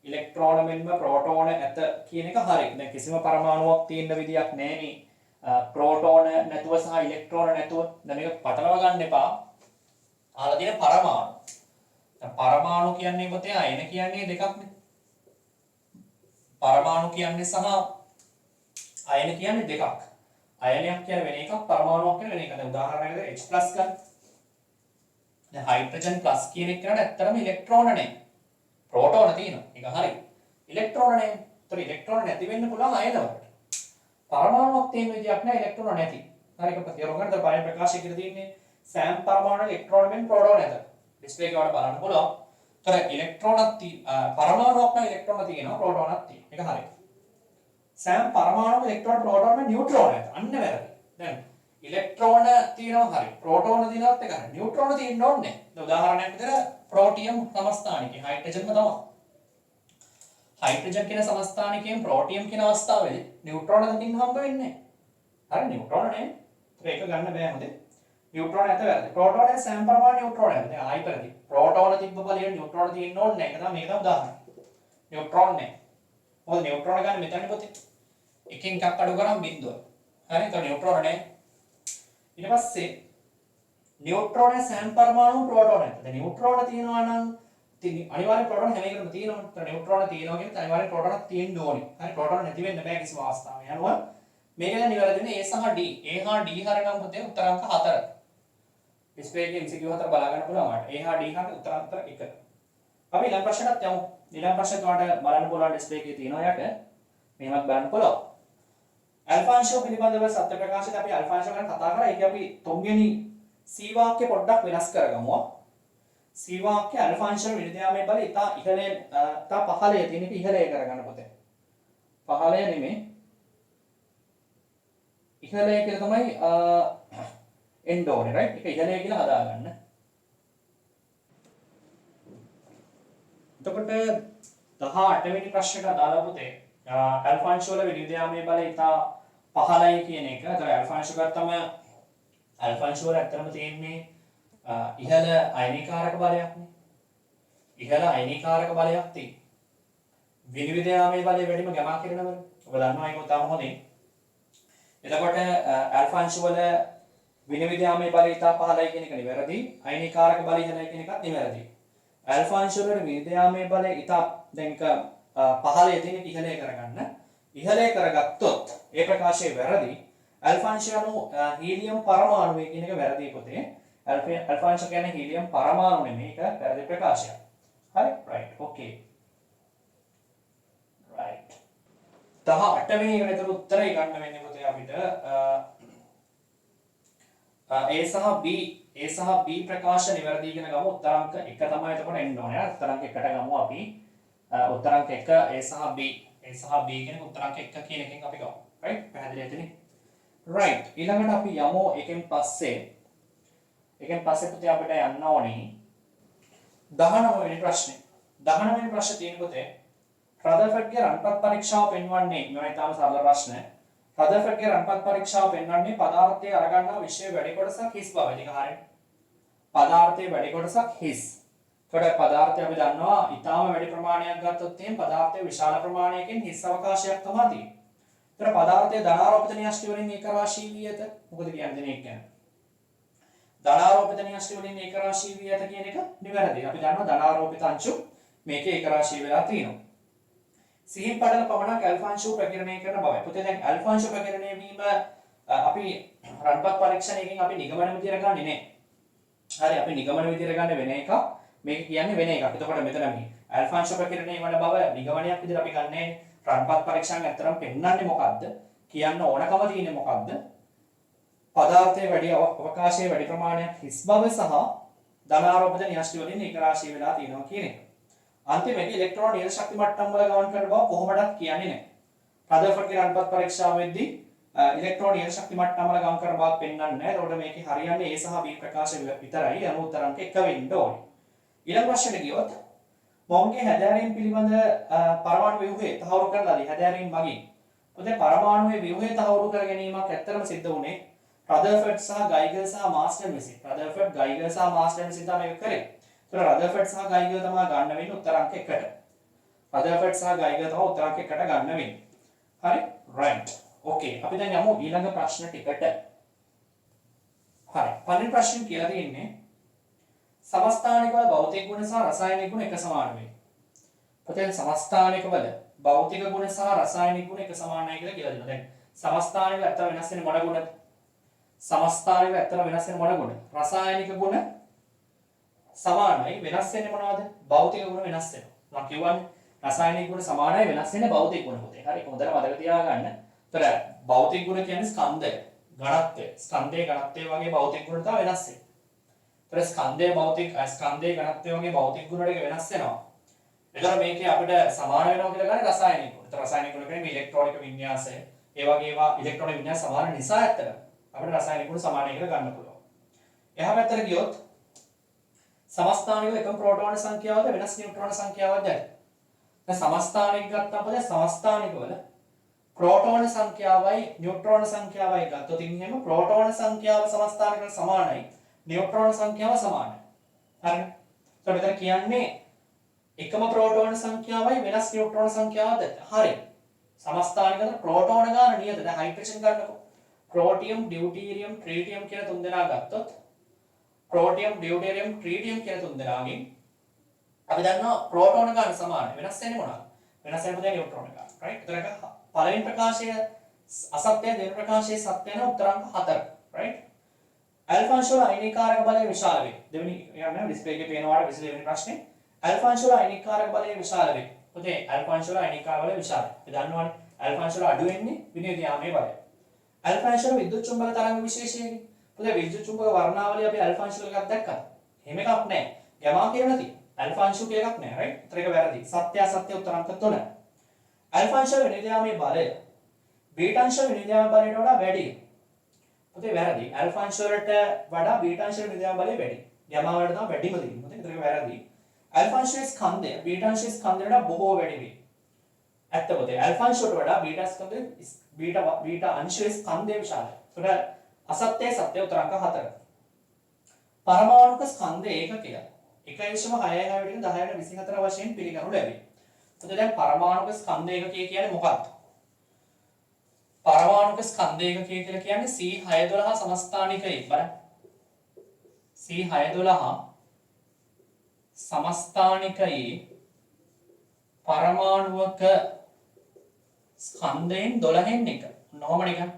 ඉලෙක්ට්‍රෝන මෙන්ම ප්‍රෝටෝන ඇත කියන එක හරි. දැන් කිසිම පරමාණුවක් තියෙන්න විදියක් නැහැ නේ. ප්‍රෝටෝන නැතුව සහ ඉලෙක්ට්‍රෝන නැතුව. දැන් මේක පටලවා ගන්න එපා. අහලා තියෙන පරමාණු. දැන් පරමාණු කියන්නේ පොතේ අයන කියන්නේ දෙකක්නේ. පරමාණු කියන්නේ සහ අයන කියන්නේ දෙකක්. අයනයක් කියන්නේ වෙන එකක්, පරමාණුවක් කියන්නේ වෙන එකක්. දැන් උදාහරණයකට H+ ගන්න. දැන් හයිඩ්‍රජන් ප්ලස් කියන එක කරන්නේ ඇත්තටම ඉලෙක්ට්‍රෝන නේ. ප්‍රෝටෝන තියෙනවා. ඒක හරි. ඉලෙක්ට්‍රෝන නේ. ඒතර ඉලෙක්ට්‍රෝන නැති වෙන්න පුළුවන් අයන වලට. පරමාණුවක් තියෙන විදියක් නෑ ඉලෙක්ට්‍රෝන නැති. හරි ඒක තේරුම් ගන්න. දැන් ප්‍රකාශය කියලා තියෙන්නේ සෑම පරමාණු ඉලෙක්ට්‍රෝන මෙන් ප්‍රෝටෝන නැත. ඩිස්ප්ලේ එක වල බලන්න පුළුවන්. ඒතර ඉලෙක්ට්‍රෝනක් පරමාණුවක් නම් ඉලෙක්ට්‍රෝන තියෙනවා, ප්‍රෝටෝනක් තියෙනවා. ඒක හරි. සෑම පරමාණුවක ඉලෙක්ට්‍රෝන ප්‍රෝටෝන මෙන් නියුට්‍රෝන නැත. අන්න වැරදි. දැන් ඉලෙක්ට්‍රෝන තියෙනවා හරි. ප්‍රෝටෝන තියෙනවත් එක හරි. නියුට්‍රෝන තියෙන්න ඕනේ නැහැ. දැන් උදාහරණයක් විදිහට ප්‍රෝටියම් සමස්ථානිකේ හයිඩ්‍රජන්ම තමයි. හයිඩ්‍රජන් කියන සමස්ථානිකයෙන් ප්‍රෝටියම් කියන අවස්ථාවේදී නියුට්‍රෝන දකින්න හම්බ වෙන්නේ නැහැ. හරි නියුට්‍රෝන නේ. ඒක ගන්න බෑ හොඳේ. නියුට්‍රෝන ඇත වැරදි. ප්‍රෝටෝනයේ සෑම පරමාණු නියුට්‍රෝන ඇත. දැන් ආයි පෙරදි. ප්‍රෝටෝන තිබ්බ බලයෙන් නියුට්‍රෝන තියෙන්න ඕනේ නැහැ. ඒක තමයි මේක තමයි උදාහරණය. නියුට්‍රෝන නැහැ. මොකද නියුට්‍රෝන ගන්න මෙතනනේ පොතේ. එකෙන් එකක් අඩු කරාම බිඳුව. හරි ඒක නියුට්‍රෝන නැහැ. ඊට පස්සේ නියුට්‍රෝනයේ සෑම පරමාණු ප්‍රෝටෝන ඇත. දැන් නියුට්‍රෝන තියෙනවා නම් අනිවාර්යෙන් ප්‍රෝටෝන හැම එකකම තියෙනවා. ඒතර නියුට්‍රෝන තියෙනවා කියන්නේ අනිවාර්යෙන් ප්‍රෝටෝනක් තියෙන්න ඕනේ. හරි ප්‍රෝටෝන නැති වෙන්න බෑ කිසිම අවස්ථාවක. යනවා මේක දැන් නිවැරදි වෙන්නේ A සහ D. A හා D හරිනම් පුතේ උත්තරාංක 4. ඩිස්ප්ලේ එකේ MCQ 4 බලා ගන්න පුළුවන් වට. A හා D හරින උත්තරාංක 1. අපි ඊළඟ ප්‍රශ්නට යමු. ඊළඟ ප්‍රශ්නේ ඔයාලට බලන්න පුළුවන් ඩිස්ප්ලේ එකේ තියෙනවා යට. මෙහෙමත් බලන්න පුළුවන්. ඇල්ෆා අංශය පිළිබඳව සත්‍ය ප්‍රකාශයට අපි ඇල්ෆා අංශය ගැන කතා කරා. ඒක අපි තුන්වෙනි C වාක්‍ය පොඩ්ඩක් වෙනස් කරගමු. C වාක්‍ය ඇල්ෆා අංශය විද්‍යාමය බල ඉතා ඉහළේ ඉතා පහළේ තියෙන එක ඉහළේ කරගන්න පුතේ. පහළේ නෙමෙයි. ඉහළේ කියලා තමයි එන්න ඕනේ right. ඒක ඉහළේ කියලා හදාගන්න. එතකොට 18 වෙනි ප්‍රශ්නට අදාළ පුතේ ඇල්ෆා අංශ වල විද්‍යාමය බල ඉතා පහළයි කියන එක. ඒතර ඇල්ෆා අංශ ගත්තම ඇල්ෆා අංශ වල ඇත්තටම තියෙන්නේ ඉහළ අයනීකාරක බලයක්නේ. ඉහළ අයනීකාරක බලයක් තියෙනවා. විද්‍යාමය බලය වැඩිම ගමන් කරනවනේ. ඔබ දන්නවා ඒක උතම හොඳයි. එතකොට ඇල්ෆා අංශ වල විද්‍යාමය බලය ඉතා පහළයි කියන එක නිවැරදි. අයනීකාරක බලය ඉහළයි කියන එකත් නිවැරදි. ඇල්ෆා අංශ වල විද්‍යාමය බලය ඉතා දැන් පහළේ තියෙන ඉහළේ කරගන්න. ඉහළේ කරගත්තොත් ඒ ප්‍රකාශය වැරදි. ඇල්ෆා අංශය අනු හීලියම් පරමාණු කියන එක වැරදි පොතේ. ඇල්ෆා අංශ කියන්නේ හීලියම් පරමාණු නෙමෙයි. ඒක වැරදි ප්‍රකාශයක්. හරි right okay right 18 වෙනි එකට උත්තරය ගන්න වෙන්නේ පොතේ අපිට A සහ B ප්‍රකාශ නිවැරදි කියන ගමු උත්තරාංක 1 තමයි එතකොට එන්න ඕනේ. උත්තරාංක 1ට ගමු අපි. උත්තරාංක 1 A සහ B කියන උත්තරාංක 1 කියන එකෙන් අපි ගමු. right පැහැදිලි ඇතිනේ. right ඊළඟට අපි යමු එකෙන් පස්සේ පුතේ අපිට යන්න ඕනේ 19 වෙනි ප්‍රශ්නේ. 19 වෙනි ප්‍රශ්නේ තියෙන පුතේ රදර්ෆර්ඩ්ගේ රන්පත් පරීක්ෂාව පෙන්වන්නේ මේවා ඉතාම සරල ප්‍රශ්න. රදර්ෆර්ඩ්ගේ රන්පත් පරීක්ෂාව පෙන්වන්නේ පදාර්ථයේ අරගන්නා විෂය වැඩි කොටසක් හිස් බව. ඒක හරියට. පදාර්ථයේ වැඩි කොටසක් හිස්. ඒකට පදාර්ථය අපි දන්නවා ඉතාම වැඩි ප්‍රමාණයක් ගත්තොත් එහෙනම් පදාර්ථයේ විශාල ප්‍රමාණයකින් හිස් අවකාශයක් තමයි තියෙන්නේ. ඒතර පදාර්ථයේ ධනාරෝපිත න්‍යෂ්ටි වලින් ඒකරාශී වී ඇත. මොකද කියන්නේ මේක කියන්නේ? ධනාරෝපිත න්‍යෂ්ටි වලින් ඒකරාශී වී ඇත කියන එක නිවැරදි. අපි දන්නවා ධනාරෝපිත අංශු මේකේ ඒකරාශී වෙලා තියෙනවා. සිහින් පඩල පමණක් ඇල්ෆා අංශු ප්‍රකීර්ණය කරන බවයි. පුතේ දැන් ඇල්ෆා අංශු ප්‍රකීර්ණය වීම අපි රන්පත් පරීක්ෂණයකින් අපි නිගමන විදියට ගන්නෙ නෑ. හරි අපි නිගමන විදියට ගන්න වෙන එකක්. මේක කියන්නේ වෙන එකක්. එතකොට මෙතන මේ ඇල්ෆා අංශු ප්‍රකීර්ණය වන බව නිගමනයක් විදියට අපි ගන්නෑ. රන්පත් පරීක්ෂණයක් ඇත්තරම් පෙන්වන්නේ මොකද්ද? කියන්න ඕනකම තියෙන්නේ මොකද්ද? පදාර්ථයේ වැඩි අවකාශයේ වැඩි ප්‍රමාණයක් හිස් බව සහ ධනාරෝපිත න්‍යෂ්ටි වලින් ඒකරාශී වෙලා තියෙනවා කියන එක. අන්තිමේදී ඉලෙක්ට්‍රෝන නිල ශක්ති මට්ටම් වල ගමන් කරන බව කොහොමදත් කියන්නේ නැහැ. රදර්ෆර්ඩ්ගේ රන්පත් පරීක්ෂාවෙදී ඉලෙක්ට්‍රෝන නිල ශක්ති මට්ටම් වල ගමන් කරන බවක් පෙන්වන්නේ නැහැ. ඒකට මේකේ හරියන්නේ A සහ B ප්‍රකාශ විතරයි. අනු උත්තර අංක 1 වෙන්න ඕනේ. ඊළඟ ප්‍රශ්නෙට ගියොත් මොවුන්ගේ හැදෑරීම් පිළිබඳ පරමාණු ව්‍යුහය තහවුරු කරලාදී හැදෑරීම් මගින් පොතේ පරමාණුවේ ව්‍යුහය තහවුරු කර ගැනීමක් ඇත්තටම සිද්ධ වුණේ රදර්ෆර්ඩ් සහ ගයිගර් සහ මාස්ටර් විසින්. රදර්ෆර්ඩ් ගයිගර් සහ මාස්ටර් විසින් තමයි මේක කරේ. ඒතර රදර්ෆර්ඩ් සහ ගයිගර් තමයි ගන්න වෙන්නේ උත්තර අංක 1ට. රදර්ෆර්ඩ් සහ ගයිගර් තමයි උත්තර අංක 1ට ගන්න වෙන්නේ. හරි? right. okay. අපි දැන් යමු ඊළඟ ප්‍රශ්න ටිකට. හරි. පළවෙනි ප්‍රශ්නේ කියලා තියෙන්නේ සමස්ථානික වල භෞතික ගුණ සහ රසායනික ගුණ එක සමාන වේ. පොතේ සමස්ථානික වල භෞතික ගුණ සහ රසායනික ගුණ එක සමානයි කියලා දෙනවා. දැන් සමස්ථානික ඇත්තට වෙනස් වෙන්නේ මොන ගුණද? සමස්ථානික ඇත්තට වෙනස් වෙන්නේ මොන ගුණ? රසායනික ගුණ සමානයි. වෙනස් වෙන්නේ මොනවද? භෞතික ගුණ වෙනස් වෙනවා. මම කියවන්නේ රසායනික ගුණ සමානයි වෙනස් වෙන්නේ භෞතික ගුණ පොතේ. හරි හොඳට මතක තියාගන්න. ඒතර භෞතික ගුණ කියන්නේ ස්කන්ධය, ඝනත්වය. ස්කන්ධයේ ඝනත්වය වගේ භෞතික ගුණ තමයි වෙනස් වෙන්නේ. ඒතර ස්කන්ධයේ ඝනත්වය වගේ භෞතික ගුණ ටික වෙනස් වෙනවා. එතකොට මේකේ අපිට සමාන වෙනවා කියලා ගන්න රසායනික ගුණ. ඒතර රසායනික ගුණ කියන්නේ ඉලෙක්ට්‍රෝනික වින්‍යාසය. ඒ වගේ ඒවා ඉලෙක්ට්‍රෝනික වින්‍යාස සමාන නිසා ඇත්තට අපිට රසායනික ගුණ සමානයි කියලා ගන්න පුළුවන්. එහා පැත්තට ගියොත් සමස්ථානික එකම ප්‍රෝටෝන සංඛ්‍යාවද වෙනස් නියුට්‍රෝන සංඛ්‍යාවද දැයි. දැන් සමස්ථානික ගත්තම පොද සමස්ථානික වල ප්‍රෝටෝන සංඛ්‍යාවයි නියුට්‍රෝන සංඛ්‍යාවයි ගත්තොත් එහෙම ප්‍රෝටෝන සංඛ්‍යාව සමස්ථානික වල සමානයි. නියුට්‍රෝන සංඛ්‍යාව සමානයි. හරිද? તો මෙතන කියන්නේ එකම ප්‍රෝටෝන සංඛ්‍යාවයි වෙනස් නියුට්‍රෝන සංඛ්‍යාවද? හරි. සමස්ථානික වල ප්‍රෝටෝන ගාන නියත. දැන් හයිඩ්‍රජන් ගන්නකො. ප්‍රෝටියම්, ඩියුටීරියම්, ට්‍රීටියම් කියන තුන් දෙනා ගත්තොත් ප්‍රෝටියම්, ඩියුටීරියම්, ට්‍රීටියම් කියන තුන් දෙනාගෙන් අපි දන්නවා ප්‍රෝටෝන ගාන සමානයි. වෙනස් වෙන්නේ මොනවද? වෙනස් වෙන්නේ මොකද නියුට්‍රෝන ගාන. right? ඒතරක පළවෙනි ප්‍රකාශය අසත්‍ය, දෙවෙනි ප්‍රකාශයේ සත්‍ය යන උත්තරාංක 4. right? ඇල්ෆා අංශ වල අයනීකාරක බලය විශාල වේ. දෙවෙනි යන්නේ ඩිස්ප්ලේ එකේ පේනවාට 22 වෙනි ප්‍රශ්නේ. ඇල්ෆා අංශ වල අයනීකාරක බලය විශාල වේ. පුතේ ඇල්ෆා අංශ වල අයනීකාරක බලය විශාලයි. අපි දන්නවනේ ඇල්ෆා අංශ වල අඩු වෙන්නේ විනිවිද යාමේ බලය. ඇල්ෆා අංශ වල විද්‍යුත් චුම්බක තරංග විශේෂයකින්. පුතේ විද්‍යුත් චුම්බක වර්ණාවලිය අපි ඇල්ෆා අංශ වල එකක් දැක්කද? එහෙම එකක් නැහැ. ගැමා කියලා තියෙනවා. ඇල්ෆා අංශු කියලා එකක් නැහැ. right? ඒතර එක වැරදි. සත්‍ය අසත්‍ය උත්තරාංක 3. ඇල්ෆා අංශ විනිවිද යාමේ බලය බීටා අංශ විනිවිද යාමේ බලයට වඩා වැඩි. පුතේ වැරදි. ඇල්ෆා අංශ වලට වඩා බීටා අංශ විනිවිද යාමේ බලය වැඩි. ගැමා වලට තමයි වැඩිම තියෙන්නේ. පුතේ ඒතර එක වැරදි. ඇල්ෆා අංශයේ ස්කන්ධය බීටා අංශයේ ස්කන්ධයට වඩා බොහෝ වැඩි වේ. ඇත්ත පුතේ. ඇල්ෆා අංශයට වඩා බීටා ස්කන්ධය බීටා අංශයේ ස්කන්ධය විශාලයි. ඒතර අසත්‍ය සත්‍ය උත්තරාංක 4. පරමාණුක ස්කන්ධ ඒකකය 1.6 10 24 වශයෙන් පිළිගනු ලැබේ. එතකොට දැන් පරමාණුක ස්කන්ධ ඒකකය කියන්නේ මොකක්ද? පරමාණුක ස්කන්ධ ඒකකය කියලා කියන්නේ C612 සමස්ථානිකයි. බලන්න. C612 සමස්ථානිකයි පරමාණුක ස්කන්ධයෙන් 12න් එක. නොම නිකන්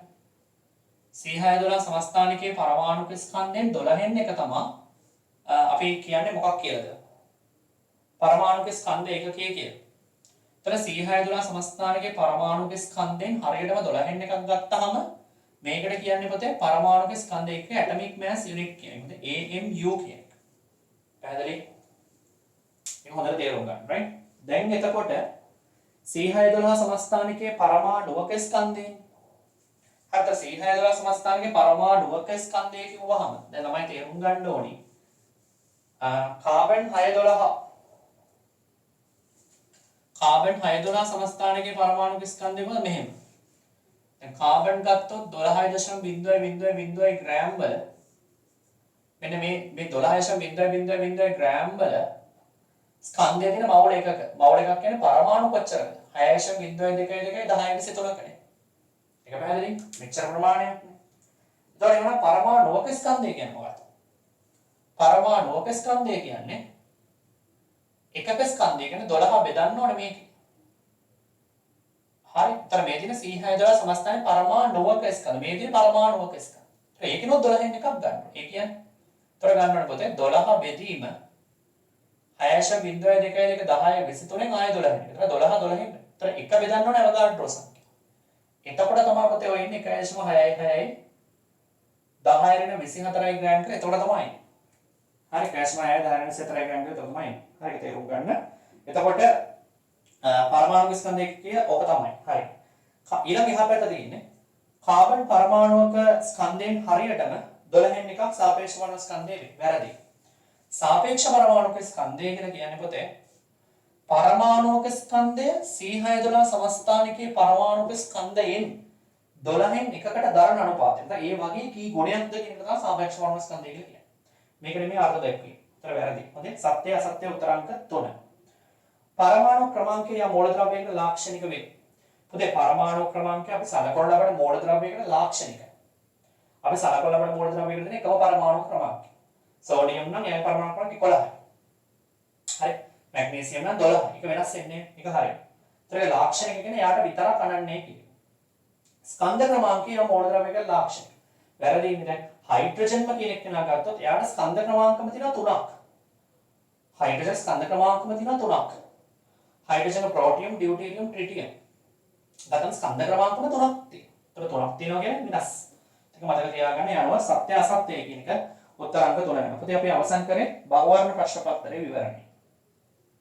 C612 සමස්ථානිකයේ පරමාණුක ස්කන්ධයෙන් 12න් එක තමයි අපි කියන්නේ මොකක් කියලාද? පරමාණුක ස්කන්ධ ඒකකය කියලා. එතන C612 සමස්ථානිකයේ පරමාණුක ස්කන්ධයෙන් හරියටම 12න් එකක් ගත්තාම මේකට කියන්නේ පොතේ පරමාණුක ස්කන්ධ ඒකකයේ ඇටොමික් මාස් යුනිට් කියන්නේ. AMU කියන්නේ. පැහැදිලි? ඒක හොඳට තේරුම් ගන්න, right? දැන් එතකොට C612 සමස්ථානිකයේ පරමාණුක ස්කන්ධයෙන් හතර C612 සමස්ථානිකයේ පරමාණුක ස්කන්ධය කිව්වහම දැන් ළමයි තේරුම් ගන්න ඕනි. කාබන් 612 කාබන් 612 සමස්ථානයේ පරමාණු ස්කන්ධය මොකද මෙහෙම. දැන් කාබන් ගත්තොත් 12.0000 ග්‍රෑම් වල මෙන්න මේ 12.0000 ග්‍රෑම් වල ස්කන්ධය තියෙන මවුල එකක. මවුල එකක් කියන්නේ පරමාණු කොච්චරද? 6.0223කනේ. ඒක පැහැදිලිද? මෙච්චර ප්‍රමාණයක් නේ. එතකොට එනවා පරමාණුක ස්කන්ධය කියන්නේ මොකක්ද? පරමාණුක ස්කන්ධය කියන්නේ එකක ස්කන්ධය කියන්නේ 12 බෙදන්න ඕනේ මේක. හරි. ඒතර මේ දින C612 සමස්තයනේ පරමාණුක ස්කන්ධ. මේ දින පරමාණුක ස්කන්ධ. ඒකිනොත් 12න් එකක් ගන්න. ඒ කියන්නේ ඒතර ගන්න ඕනේ පොතේ 12 බෙදීම 6.0223 10 23න් ආයෙ 12 වෙනවා. ඒතර 12 12න්. ඒතර එක බෙදන්න ඕනේ අවගාඩ්‍රෝ සංඛ්‍යාව. එතකොට තමයි පොතේ ඔය ඉන්නේ 1.66යි 10 රින 24යි ග්‍රෑම් කියලා. එතකොට තමයි. හරි 1.66යි 10 රින 24යි ග්‍රෑම් කියලා තමයි. හරි තේරුම් ගන්න. එතකොට පරමාණු ස්කන්ධය කිය ඕක තමයි. හරි. ඊළඟ එහා පැත්තේ තියෙන්නේ කාබන් පරමාණුක ස්කන්ධයෙන් හරියටම 12න් එකක් සාපේක්ෂ පරමාණු ස්කන්ධය වැරදි. සාපේක්ෂ පරමාණුක ස්කන්ධය කියලා කියන්නේ පොතේ පරමාණුක ස්කන්ධය C612 සමස්ථානිකයේ පරමාණුක ස්කන්ධයෙන් 12න් එකකට දරන අනුපාතය. නැත්නම් ඒ වගේ කී ගුණයක්ද කියන එක තමයි සාපේක්ෂ පරමාණු ස්කන්ධය කියලා කියන්නේ. මේක නෙමෙයි අර්ථ දැක්වීම. ඒතර වැරදි. හරි. සත්‍ය අසත්‍ය උත්තරාංක 3. පරමාණු ක්‍රමාංකය යා මූලද්‍රව්‍යයකට ලාක්ෂණික වේ. පොතේ පරමාණු ක්‍රමාංකය අපි සලකන ලබන මූලද්‍රව්‍යයකට ලාක්ෂණිකයි. අපි සලකන ලබන මූලද්‍රව්‍යයකට දෙන එකම පරමාණු ක්‍රමාංකය. සෝඩියම් නම් එයාගේ පරමාණු ක්‍රමාංකය 11යි. හරි. මැග්නීසියම් නම් 12යි. ඒක වෙනස් වෙන්නේ. ඒක හරියි. ඒතර ලාක්ෂණික කියන්නේ යාට විතරක් අනන්නේ කියන්නේ. ස්කන්ධ ක්‍රමාංකය යා මූලද්‍රව්‍යයකට ලාක්ෂණික. වැරදි ඉන්නේ දැන් හයිඩ්‍රජන්ම කියන එක නා ගත්තොත් එයාට ස්කන්ධ ක්‍රමාංකම තියෙනවා 3ක්. හයිඩ්‍රජන් ස්කන්ධ ක්‍රමාංකම තියෙනවා 3ක්. හයිඩ්‍රජන් ප්‍රෝටියම් ඩියුටීරියම් ට්‍රිටියම්. ගතන් ස්කන්ධ ක්‍රමාංකම 3ක් තියෙනවා. ඒතර 3ක් තියෙනවා කියන්නේ වෙනස්. ඒක මතක තියාගන්න යනවා සත්‍ය අසත්‍ය කියන එක උත්තරාංක 3 වෙනවා. ඉතින් අපි අවසන් කරේ බහුවර්ණ ප්‍රශ්න පත්‍රයේ විවරණය.